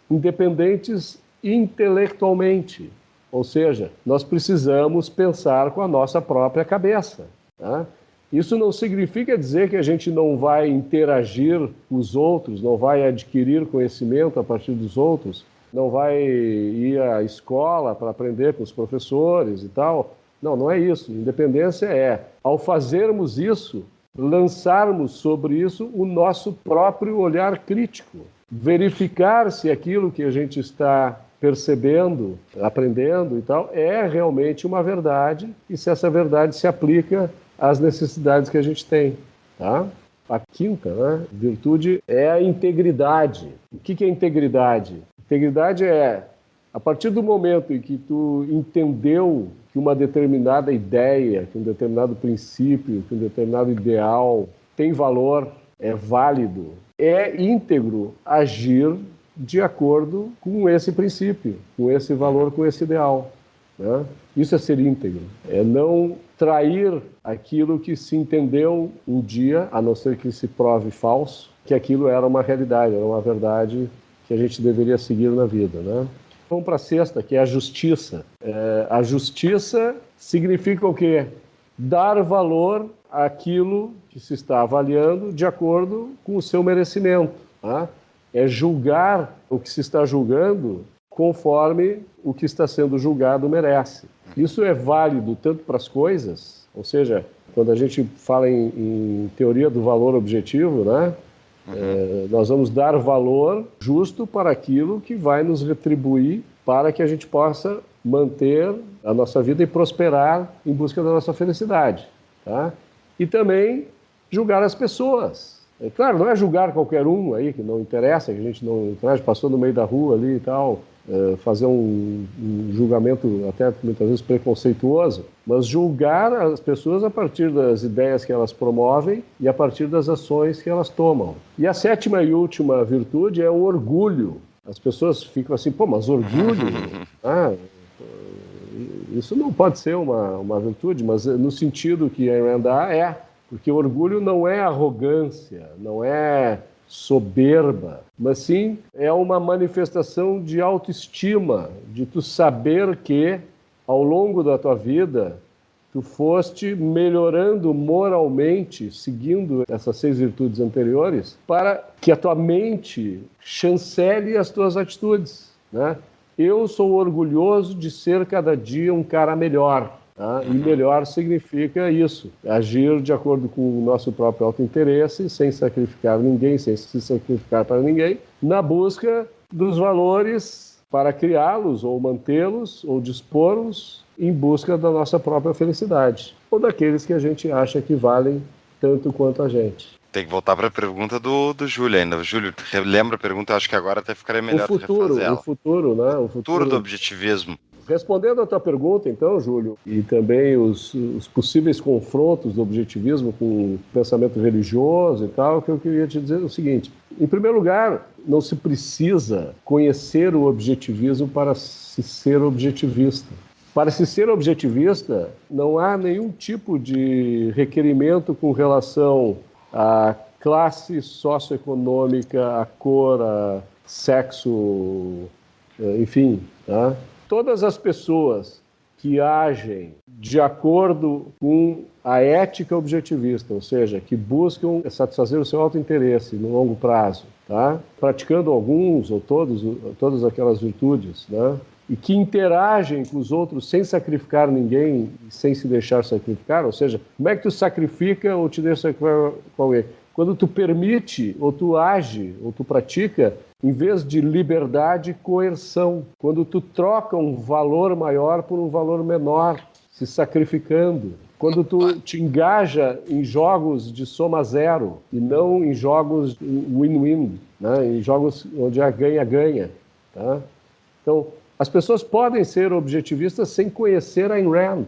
independentes intelectualmente, ou seja, nós precisamos pensar com a nossa própria cabeça. Tá? Isso não significa dizer que a gente não vai interagir com os outros, não vai adquirir conhecimento a partir dos outros, não vai ir à escola para aprender com os professores e tal. Não, não é isso. Independência é, ao fazermos isso, lançarmos sobre isso o nosso próprio olhar crítico. Verificar se aquilo que a gente está percebendo, aprendendo e tal, é realmente uma verdade e se essa verdade se aplica às necessidades que a gente tem. Tá? A quinta, né, virtude é a integridade. O que é integridade? Integridade é, a partir do momento em que tu entendeu que uma determinada ideia, que um determinado princípio, que um determinado ideal tem valor, é válido, é íntegro agir de acordo com esse princípio, com esse valor, com esse ideal. Né? Isso é ser íntegro, é não trair aquilo que se entendeu um dia, a não ser que se prove falso, que aquilo era uma realidade, era uma verdade que a gente deveria seguir na vida. Né? Vamos para a sexta, que é a justiça. A justiça significa o quê? Dar valor àquilo que se está avaliando de acordo com o seu merecimento. Tá? É julgar o que se está julgando conforme o que está sendo julgado merece. Isso é válido tanto para as coisas, ou seja, quando a gente fala em teoria do valor objetivo, né? Nós vamos dar valor justo para aquilo que vai nos retribuir para que a gente possa manter a nossa vida e prosperar em busca da nossa felicidade. Tá? E também julgar as pessoas. É claro, não é julgar qualquer um aí, que não interessa, que a gente não passou no meio da rua ali e tal, fazer um julgamento até muitas vezes preconceituoso, mas julgar as pessoas a partir das ideias que elas promovem e a partir das ações que elas tomam. E a sétima e última virtude é o orgulho. As pessoas ficam assim, pô, mas orgulho? Isso não pode ser uma virtude, mas no sentido que a Ayn Rand dá, é. Porque orgulho não é arrogância, não é soberba, mas sim é uma manifestação de autoestima, de tu saber que ao longo da tua vida tu foste melhorando moralmente, seguindo essas 6 virtudes anteriores, para que a tua mente chancele as tuas atitudes, né? Eu sou orgulhoso de ser cada dia um cara melhor. Tá? E melhor significa isso, agir de acordo com o nosso próprio autointeresse, sem sacrificar ninguém, sem se sacrificar para ninguém, na busca dos valores para criá-los ou mantê-los ou dispor-los em busca da nossa própria felicidade, ou daqueles que a gente acha que valem tanto quanto a gente. Tem que voltar para a pergunta do Júlio ainda. Júlio, lembra a pergunta? Eu acho que agora até ficaria melhor refazer ela. O futuro, né? O futuro do objetivismo. Respondendo a tua pergunta, então, Júlio, e também os possíveis confrontos do objetivismo com o pensamento religioso e tal, o que eu queria te dizer é o seguinte: em primeiro lugar, não se precisa conhecer o objetivismo para se ser objetivista. Para se ser objetivista, não há nenhum tipo de requerimento com relação à classe socioeconômica, à cor, a sexo, enfim, tá? Todas as pessoas que agem de acordo com a ética objetivista, ou seja, que buscam satisfazer o seu autointeresse no longo prazo, tá? Praticando alguns ou todas aquelas virtudes, né? E que interagem com os outros sem sacrificar ninguém, sem se deixar sacrificar, ou seja, como é que tu sacrifica ou te deixa sacrificar com alguém? Quando tu permite, ou tu age, ou tu pratica, em vez de liberdade, coerção. Quando tu troca um valor maior por um valor menor, se sacrificando. Quando tu te engaja em jogos de soma zero e não em jogos win-win, né? Em jogos onde é ganha-ganha. Tá? Então, as pessoas podem ser objetivistas sem conhecer Ayn Rand.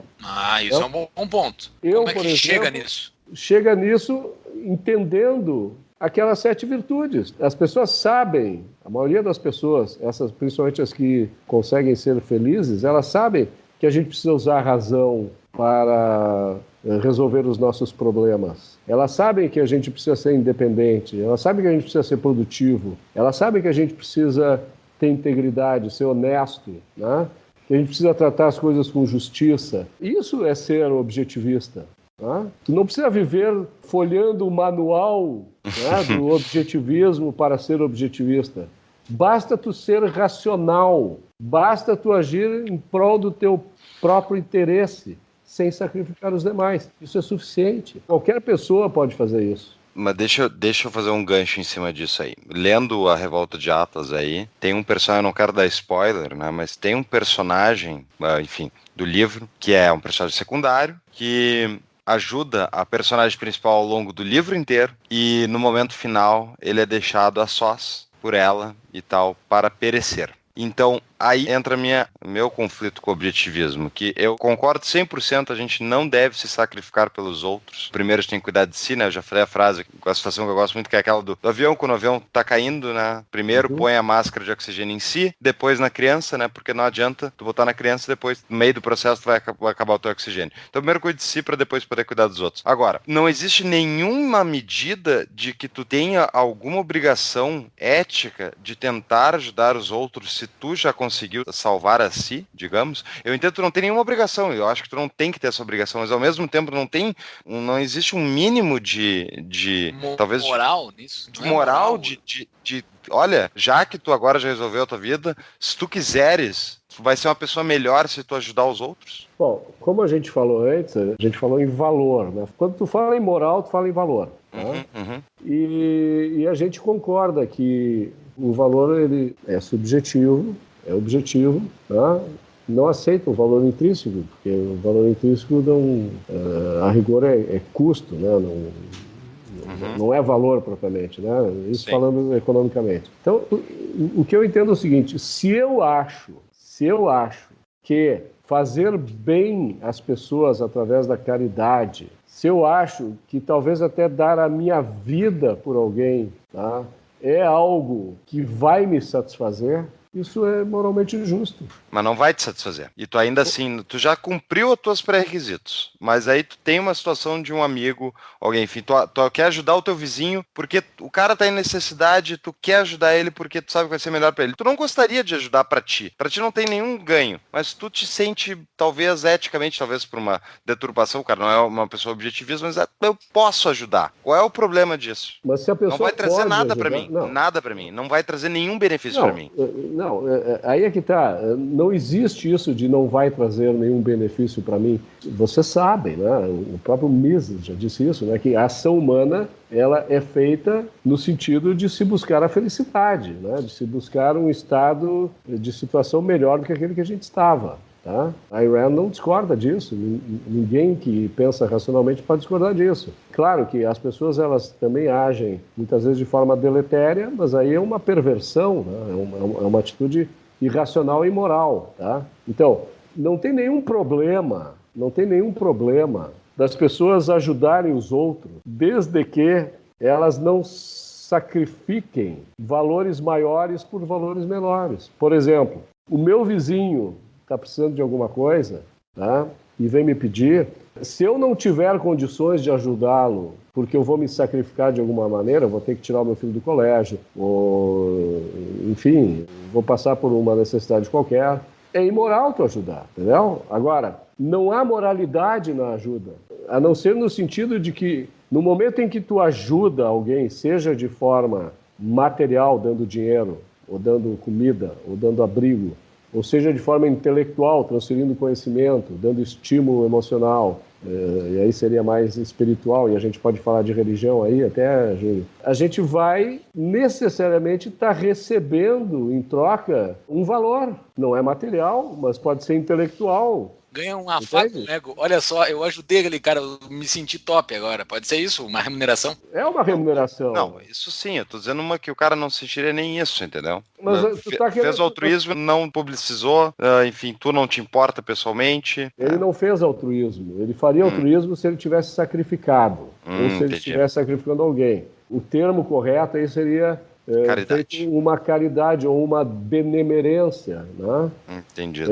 Isso é um bom ponto. Como é que chega nisso? Chega nisso entendendo aquelas 7 virtudes. As pessoas sabem, a maioria das pessoas, principalmente as que conseguem ser felizes, elas sabem que a gente precisa usar a razão para resolver os nossos problemas. Elas sabem que a gente precisa ser independente, elas sabem que a gente precisa ser produtivo, elas sabem que a gente precisa ter integridade, ser honesto, né? Que a gente precisa tratar as coisas com justiça. Isso é ser objetivista. Tá? Tu não precisa viver folheando o manual, né, do objetivismo para ser objetivista. Basta tu ser racional, basta tu agir em prol do teu próprio interesse, sem sacrificar os demais. Isso é suficiente. Qualquer pessoa pode fazer isso. Mas deixa eu fazer um gancho em cima disso aí. Lendo a Revolta de Atlas aí, tem um personagem, eu não quero dar spoiler, né, mas tem um personagem, enfim, do livro, que é um personagem secundário, que ajuda a personagem principal ao longo do livro inteiro, e no momento final ele é deixado a sós por ela e tal, para perecer. Então, aí entra meu conflito com o objetivismo, que eu concordo 100%, a gente não deve se sacrificar pelos outros. Primeiro a gente tem que cuidar de si, né? Eu já falei a frase, a situação que eu gosto muito, que é aquela do avião, quando o avião tá caindo, né? Primeiro põe a máscara de oxigênio em si, depois na criança, né? Porque não adianta tu botar na criança, depois no meio do processo tu vai acabar o teu oxigênio. Então primeiro cuide de si para depois poder cuidar dos outros. Agora, não existe nenhuma medida de que tu tenha alguma obrigação ética de tentar ajudar os outros se tu já conseguiu salvar a si, digamos. Eu entendo que tu não tem nenhuma obrigação, eu acho que tu não tem que ter essa obrigação, mas ao mesmo tempo não existe um mínimo de talvez moral nisso. De moral, de olha, já que tu agora já resolveu a tua vida, se tu quiseres, tu vai ser uma pessoa melhor se tu ajudar os outros. Bom, como a gente falou antes, a gente falou em valor, né? Quando tu fala em moral, tu fala em valor. Tá? E a gente concorda que o valor ele é subjetivo, é objetivo, tá? Não aceita o valor intrínseco, porque o valor intrínseco a rigor é custo, né? Não é valor propriamente, né? Isso Sim. Falando economicamente. Então, o que eu entendo é o seguinte: se eu acho que fazer bem às pessoas através da caridade, se eu acho que talvez até dar a minha vida por alguém, tá, é algo que vai me satisfazer, isso é moralmente justo. mas não vai te satisfazer. E tu ainda assim, tu já cumpriu os teus pré-requisitos, mas aí tu tem uma situação de um amigo, alguém, enfim, tu quer ajudar o teu vizinho porque o cara tá em necessidade, tu quer ajudar ele porque tu sabe que vai ser melhor pra ele. Tu não gostaria de ajudar pra ti não tem nenhum ganho, mas tu te sente, talvez eticamente, talvez por uma deturpação, o cara não é uma pessoa objetivista, mas eu posso ajudar. Qual é o problema disso? Mas se a pessoa não vai trazer nada ajudar, pra mim, não. nada pra mim, não vai trazer nenhum benefício pra mim. Não, aí é que tá, não existe isso de não vai trazer nenhum benefício para mim. Vocês sabem, né? O próprio Mises já disse isso, né? Que a ação humana ela é feita no sentido de se buscar a felicidade, né? De se buscar um estado de situação melhor do que aquele que a gente estava. Tá? A Ayn Rand não discorda disso, ninguém que pensa racionalmente pode discordar disso. Claro que as pessoas elas também agem muitas vezes de forma deletéria, mas aí é uma perversão, né? É uma atitude irracional e imoral. Tá? Então, não tem nenhum problema das pessoas ajudarem os outros, desde que elas não sacrifiquem valores maiores por valores menores. Por exemplo, o meu vizinho está precisando de alguma coisa, tá? E vem me pedir, se eu não tiver condições de ajudá-lo, porque eu vou me sacrificar de alguma maneira, vou ter que tirar o meu filho do colégio, ou, enfim, vou passar por uma necessidade qualquer, é imoral tu ajudar, entendeu? Agora, não há moralidade na ajuda, a não ser no sentido de que, no momento em que tu ajuda alguém, seja de forma material, dando dinheiro, ou dando comida, ou dando abrigo, ou seja, de forma intelectual, transferindo conhecimento, dando estímulo emocional, e aí seria mais espiritual, e a gente pode falar de religião aí até, Júlio. A gente vai necessariamente estar recebendo em troca um valor. Não é material, mas pode ser intelectual. Ganha um afago, nego. Olha só, eu ajudei aquele cara, eu me senti top agora. Pode ser isso? Uma remuneração? É uma remuneração. Não, isso sim, eu tô dizendo que o cara não sentiria nem isso, entendeu? Mas tu tá fez altruísmo, não publicizou, enfim, tu não te importa pessoalmente. Ele não fez altruísmo. Ele faria altruísmo se ele tivesse sacrificado, ou se ele estivesse sacrificando alguém. O termo correto aí seria feito uma caridade ou uma benemerência, né? Entendido.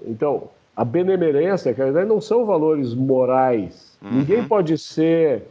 Então, a benemerência e a caridade não são valores morais. Ninguém pode ser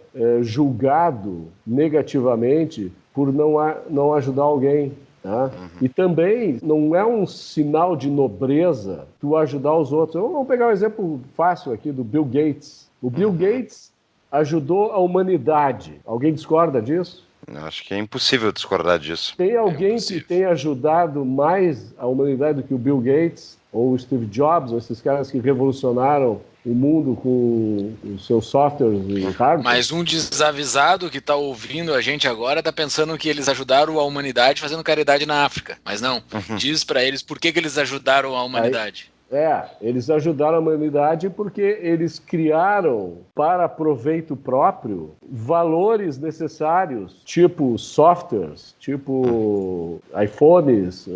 julgado negativamente por não ajudar alguém. Tá? E também não é um sinal de nobreza tu ajudar os outros. Vamos pegar um exemplo fácil aqui do Bill Gates. O Bill Gates ajudou a humanidade. Alguém discorda disso? Acho que é impossível discordar disso. Tem alguém que tenha ajudado mais a humanidade do que o Bill Gates ou o Steve Jobs, ou esses caras que revolucionaram o mundo com os seus softwares e hardware? Mas um desavisado que está ouvindo a gente agora está pensando que eles ajudaram a humanidade fazendo caridade na África. Mas não, diz para eles por que eles ajudaram a humanidade. Eles ajudaram a humanidade porque eles criaram, para proveito próprio, valores necessários, tipo softwares, tipo iPhones,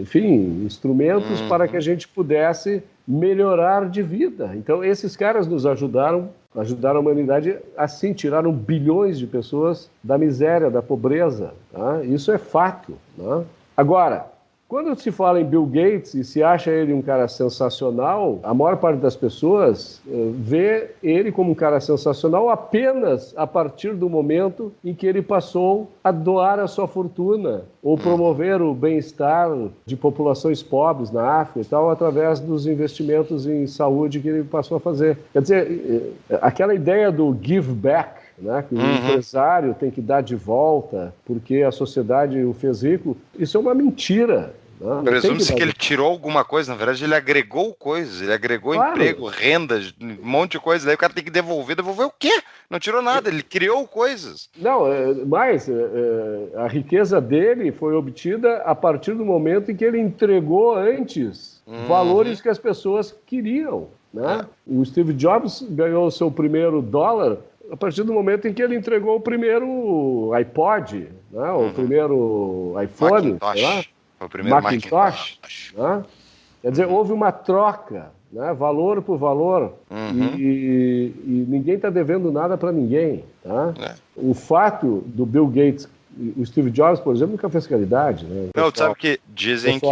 enfim, instrumentos para que a gente pudesse melhorar de vida. Então, esses caras nos ajudaram a humanidade, assim, tiraram bilhões de pessoas da miséria, da pobreza. Tá? Isso é fato. Né? Agora, quando se fala em Bill Gates e se acha ele um cara sensacional, a maior parte das pessoas vê ele como um cara sensacional apenas a partir do momento em que ele passou a doar a sua fortuna ou promover o bem-estar de populações pobres na África e tal, através dos investimentos em saúde que ele passou a fazer. Quer dizer, aquela ideia do give back, né, que o empresário tem que dar de volta porque a sociedade o fez rico, isso é uma mentira. Presume-se que ele tirou alguma coisa, na verdade ele agregou coisas, ele agregou emprego, renda, um monte de coisa, daí o cara tem que devolver o quê? Não tirou nada, ele criou coisas. Não, mas a riqueza dele foi obtida a partir do momento em que ele entregou antes valores que as pessoas queriam. Né? O Steve Jobs ganhou o seu primeiro dólar a partir do momento em que ele entregou o primeiro iPod, né? O primeiro iPhone, sei lá. Foi o primeiro Macintosh. Né? Quer dizer, houve uma troca, né? Valor por valor, e ninguém está devendo nada para ninguém. Tá? O fato do Bill Gates O Steve Jobs, por exemplo, nunca fez caridade, né? Não, tu sabe que dizem que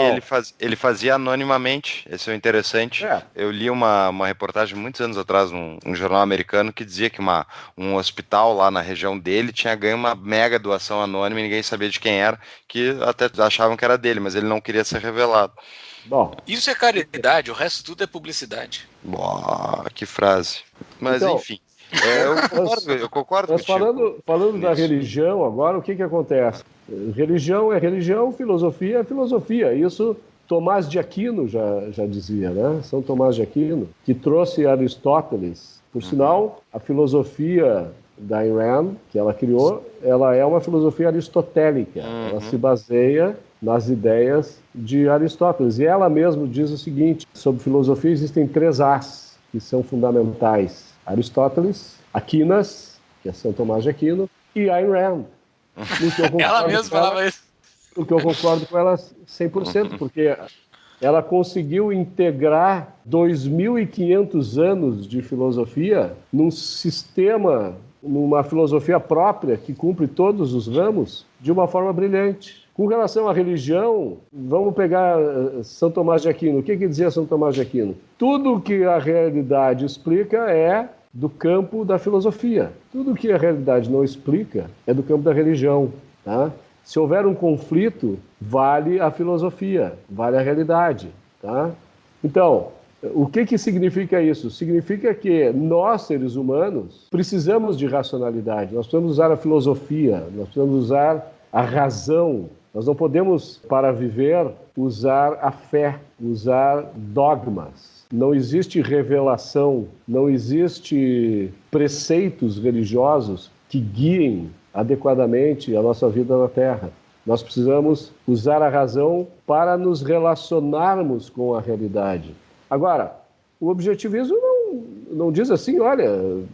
ele fazia anonimamente, esse é o interessante. Eu li uma reportagem muitos anos atrás num jornal americano que dizia que um hospital lá na região dele tinha ganho uma mega doação anônima e ninguém sabia de quem era, que até achavam que era dele, mas ele não queria ser revelado. Bom, isso é caridade, o resto tudo é publicidade. Que frase. Mas então, enfim, eu concordo mas contigo. Falando da religião agora, o que acontece? Religião é religião, filosofia é filosofia. Isso Tomás de Aquino já dizia, né? São Tomás de Aquino, que trouxe Aristóteles. Por sinal, a filosofia da Ayn Rand, que ela criou, ela é uma filosofia aristotélica. Ela se baseia nas ideias de Aristóteles. E ela mesma diz o seguinte, sobre filosofia existem 3 As que são fundamentais. Aristóteles, Aquinas, que é São Tomás de Aquino, e Ayn Rand. Ela mesma falava isso. O que eu concordo com ela 100%, porque ela conseguiu integrar 2.500 anos de filosofia num sistema, numa filosofia própria que cumpre todos os ramos de uma forma brilhante. Com relação à religião, vamos pegar São Tomás de Aquino. O que dizia São Tomás de Aquino? Tudo que a realidade explica é do campo da filosofia. Tudo que a realidade não explica é do campo da religião. Tá? Se houver um conflito, vale a filosofia, vale a realidade. Tá? Então, o que significa isso? Significa que nós, seres humanos, precisamos de racionalidade. Nós precisamos usar a filosofia, nós precisamos usar a razão. Nós não podemos, para viver, usar a fé, usar dogmas. Não existe revelação, não existe preceitos religiosos que guiem adequadamente a nossa vida na Terra. Nós precisamos usar a razão para nos relacionarmos com a realidade. Agora, o objetivismo não diz assim, olha,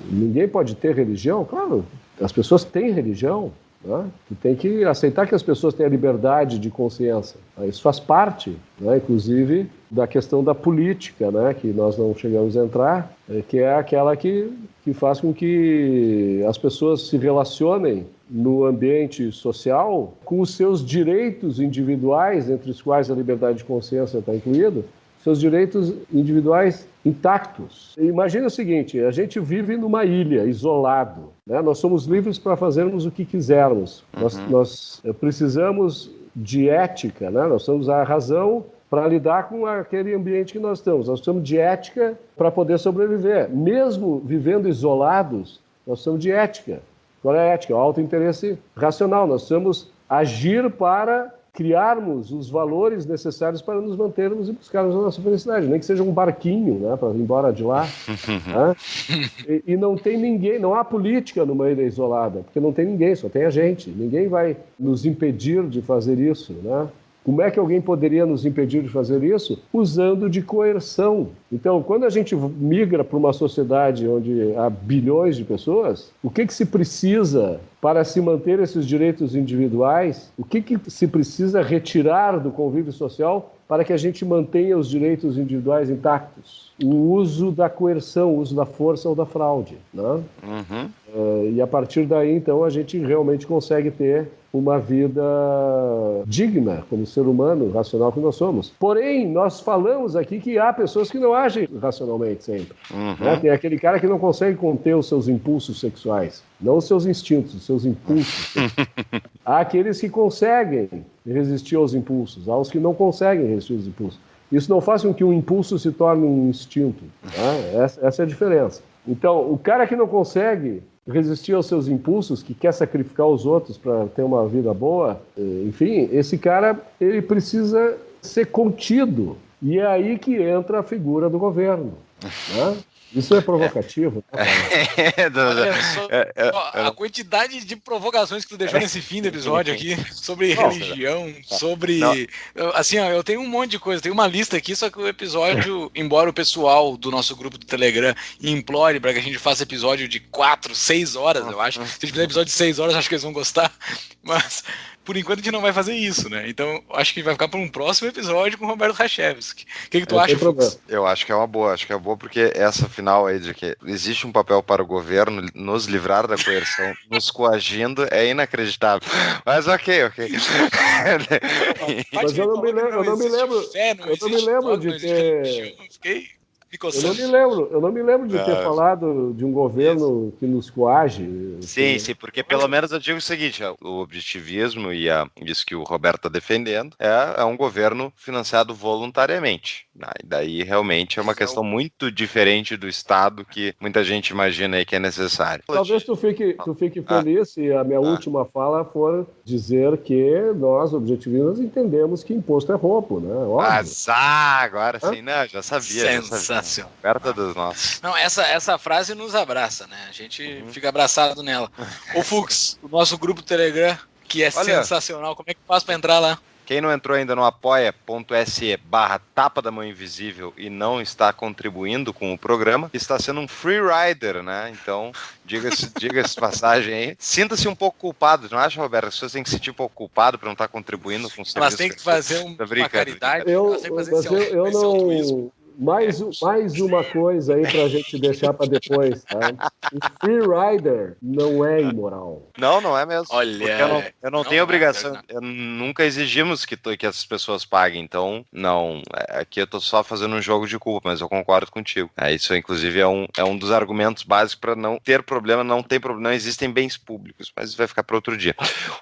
ninguém pode ter religião. Claro, as pessoas têm religião. Né? Tu tem que aceitar que as pessoas têm a liberdade de consciência. Isso faz parte, né? Inclusive, da questão da política, né? Que nós não chegamos a entrar, que é aquela que faz com que as pessoas se relacionem no ambiente social com os seus direitos individuais, entre os quais a liberdade de consciência está incluído, seus direitos individuais intactos. Imagina o seguinte, a gente vive numa ilha, isolado. Né? Nós somos livres para fazermos o que quisermos. Nós precisamos de ética, né? Nós precisamos usar a razão para lidar com aquele ambiente que nós estamos. Nós precisamos de ética para poder sobreviver. Mesmo vivendo isolados, nós precisamos de ética. Qual é a ética? O autointeresse racional. Nós precisamos agir para criarmos os valores necessários para nos mantermos e buscarmos a nossa felicidade. Nem que seja um barquinho, né, para ir embora de lá. Né? E não tem ninguém, não há política numa ilha isolada, porque não tem ninguém, só tem a gente. Ninguém vai nos impedir de fazer isso, né? Como é que alguém poderia nos impedir de fazer isso? Usando de coerção. Então, quando a gente migra para uma sociedade onde há bilhões de pessoas, o que se precisa para se manter esses direitos individuais? O que se precisa retirar do convívio social para que a gente mantenha os direitos individuais intactos? O uso da coerção, o uso da força ou da fraude. Né? E a partir daí, então, a gente realmente consegue ter uma vida digna como ser humano racional que nós somos. Porém, nós falamos aqui que há pessoas que não agem racionalmente sempre. Né? Tem aquele cara que não consegue conter os seus impulsos sexuais, não os seus instintos, os seus impulsos. Há aqueles que conseguem resistir aos impulsos, há os que não conseguem resistir aos impulsos. Isso não faz com que um impulso se torne um instinto. Né? Essa é a diferença. Então, o cara que não consegue resistir aos seus impulsos, que quer sacrificar os outros para ter uma vida boa, enfim, esse cara ele precisa ser contido. E é aí que entra a figura do governo. Né? Isso é provocativo. A quantidade de provocações que tu deixou nesse fim do episódio aqui, sobre religião, sobre... Assim, ó, eu tenho um monte de coisa, tenho uma lista aqui, só que o episódio, embora o pessoal do nosso grupo do Telegram implore para que a gente faça episódio de 4, 6 horas, eu acho. Se a gente fizer episódio de 6 horas, acho que eles vão gostar. Mas por enquanto a gente não vai fazer isso, né? Então acho que vai ficar para um próximo episódio com o Roberto Rachevski. O que tu acha, Fux? Eu acho que é uma boa, porque essa final aí de que existe um papel para o governo nos livrar da coerção, nos coagindo, é inacreditável. Mas ok. Mas eu não me lembro de ter... Eu não me lembro de ter falado de um governo que nos coage. Sim, porque pelo menos eu digo o seguinte, o objetivismo e isso que o Roberto está defendendo é um governo financiado voluntariamente. Daí realmente é uma questão muito diferente do Estado que muita gente imagina aí que é necessário. Talvez tu fique feliz se a minha última fala for dizer que nós, objetivistas, entendemos que imposto é roubo, né? Óbvio. Agora sim, não, já sabia. Sensacional. Perto dos nossos. Não, essa frase nos abraça, né? A gente fica abraçado nela. Ô Fux, o nosso grupo Telegram, que é sensacional, como é que faz pra entrar lá? Quem não entrou ainda no apoia.se/Tapa da Mão Invisível e não está contribuindo com o programa, está sendo um free rider, né? Então, diga-se passagem aí. Sinta-se um pouco culpado, não acha, Roberto? As pessoas têm que se sentir um pouco culpado por não estar contribuindo com o serviço. Elas têm que fazer uma caridade. Eu não... Mais uma coisa aí pra gente deixar pra depois, tá? O free rider não é imoral. Não é mesmo. Olha, eu não tenho obrigação. Nunca exigimos que as pessoas paguem, então não. Aqui eu tô só fazendo um jogo de culpa, mas eu concordo contigo. Isso, inclusive, é um dos argumentos básicos para não ter problema. Não tem problema, não existem bens públicos, mas isso vai ficar para outro dia.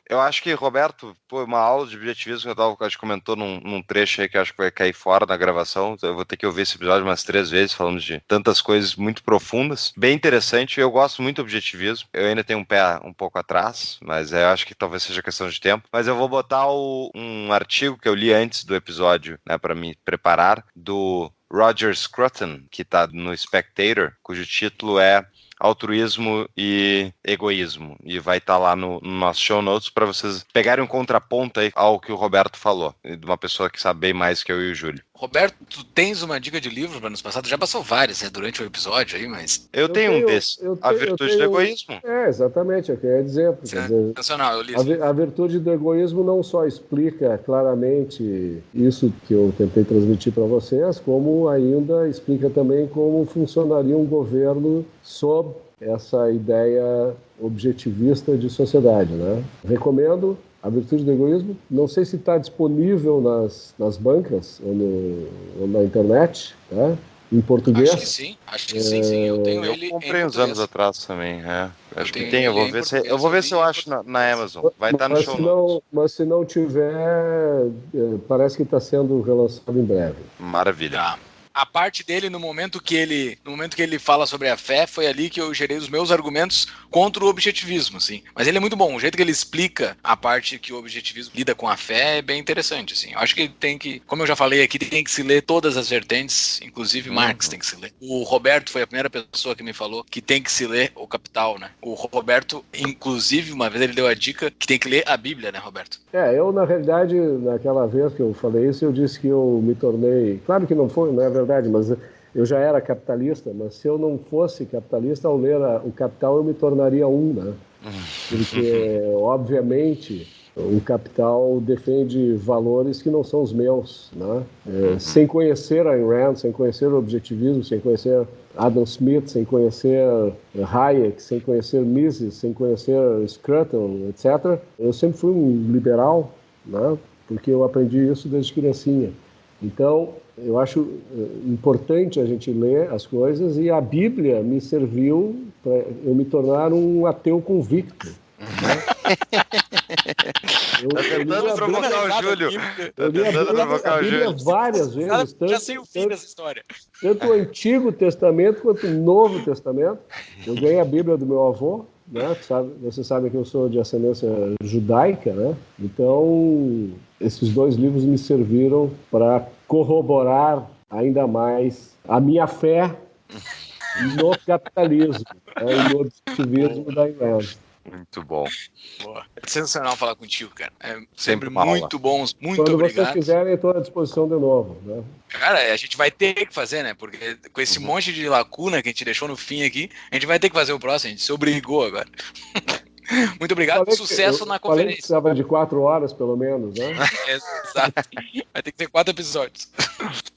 Eu acho que, Roberto, uma aula de objetivismo que a gente comentou num trecho aí que eu acho que vai cair fora na gravação. Eu vou ter que ouvir esse episódio umas 3 vezes, falando de tantas coisas muito profundas. Bem interessante, eu gosto muito do objetivismo. Eu ainda tenho um pé um pouco atrás, mas eu acho que talvez seja questão de tempo. Mas eu vou botar um artigo que eu li antes do episódio, né, para me preparar, do Roger Scruton, que está no Spectator, cujo título é Altruísmo e Egoísmo, e vai estar lá no nosso show notes para vocês pegarem um contraponto aí ao que o Roberto falou, de uma pessoa que sabe bem mais que eu e o Júlio. Roberto, tu tens uma dica de livro para nos passar? Tu já passou várias, né, durante o episódio aí, mas... Eu tenho um desses, A Virtude do Egoísmo. Exatamente, eu queria dizer. Sensacional, eu li. A Virtude do Egoísmo não só explica claramente isso que eu tentei transmitir para vocês, como ainda explica também como funcionaria um governo sob essa ideia objetivista de sociedade, né? Recomendo A Virtude do Egoísmo. Não sei se está disponível nas bancas ou na internet, tá? Em português. Acho que sim. Eu tenho ele. Eu comprei uns anos atrás também, Acho que tem, eu vou ver se eu acho na Amazon. Vai estar no show notes. Mas se não tiver, parece que está sendo relançado em breve. Maravilha. Tá. A parte dele, no momento que ele fala sobre a fé, foi ali que eu gerei os meus argumentos contra o objetivismo, assim. Mas ele é muito bom. O jeito que ele explica a parte que o objetivismo lida com a fé é bem interessante, assim. Eu acho que tem que, como eu já falei aqui, tem que se ler todas as vertentes, inclusive Marx tem que se ler. O Roberto foi a primeira pessoa que me falou que tem que se ler o Capital, né? O Roberto, inclusive, uma vez ele deu a dica que tem que ler a Bíblia, né, Roberto? Eu, na realidade, naquela vez que eu falei isso, eu disse que eu me tornei... Claro que não é verdade, mas eu já era capitalista, mas se eu não fosse capitalista, ao ler o Capital, eu me tornaria né? Porque, obviamente, o Capital defende valores que não são os meus, né? Sem conhecer Ayn Rand, sem conhecer o objetivismo, sem conhecer Adam Smith, sem conhecer Hayek, sem conhecer Mises, sem conhecer Scruton, etc. Eu sempre fui um liberal, né? Porque eu aprendi isso desde criancinha. Então, eu acho importante a gente ler as coisas, e a Bíblia me serviu para eu me tornar um ateu convicto. Né? Tá tentando provocar o Júlio. Eu li a Bíblia várias vezes. Já sei o fim dessa história. Tanto o Antigo Testamento quanto o Novo Testamento. Eu ganhei a Bíblia do meu avô, né? Você sabe que eu sou de ascendência judaica, né? Então, esses 2 livros me serviram para corroborar ainda mais a minha fé no capitalismo, e no objetivismo da Irlanda. Muito bom. Boa. É sensacional falar contigo, cara. É sempre uma muito bom. Muito Quando obrigado. Quando vocês quiserem, estou à disposição de novo. Né? Cara, a gente vai ter que fazer, né? Porque com esse monte de lacuna que a gente deixou no fim aqui, a gente vai ter que fazer o próximo. A gente se obrigou agora. Muito obrigado, sucesso na conferência. Falei que precisava de 4 horas, pelo menos, né? Exato. Vai ter que ter 4 episódios.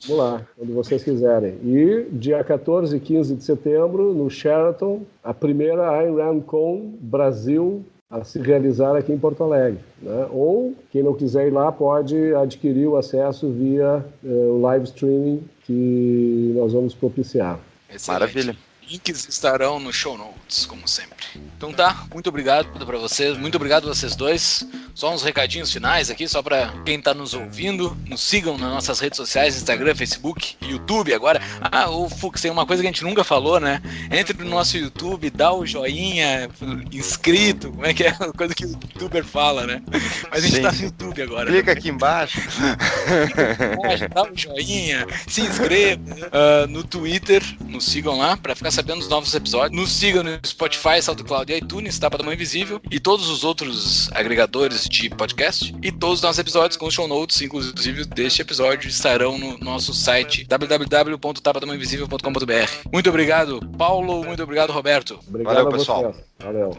Vamos lá, quando vocês quiserem. E dia 14 e 15 de setembro, no Sheraton, a primeira Ayn Rand Con Brasil a se realizar aqui em Porto Alegre, né? Ou, quem não quiser ir lá, pode adquirir o acesso via o live streaming que nós vamos propiciar. Excelente. Maravilha. Links estarão no show notes, como sempre. Então tá, muito obrigado para vocês, muito obrigado a vocês dois. Só uns recadinhos finais aqui, só para quem tá nos ouvindo. Nos sigam nas nossas redes sociais, Instagram, Facebook, YouTube agora. O Fux, tem uma coisa que a gente nunca falou, né? Entre no nosso YouTube, dá o joinha, inscrito, como é que é a coisa que o youtuber fala, né? Mas a gente tá no YouTube agora. Clica aqui embaixo. Dá um joinha, se inscreva. No Twitter, nos sigam lá para ficar sabendo dos novos episódios. Nos sigam no Spotify, SoundCloud e iTunes, Tapa da Mão Invisível, e todos os outros agregadores de podcast. E todos os nossos episódios com show notes, inclusive deste episódio, estarão no nosso site www.tapadamãoinvisível.com.br. Muito obrigado, Paulo. Muito obrigado, Roberto. Obrigado. Valeu, a pessoal. vocês. Valeu.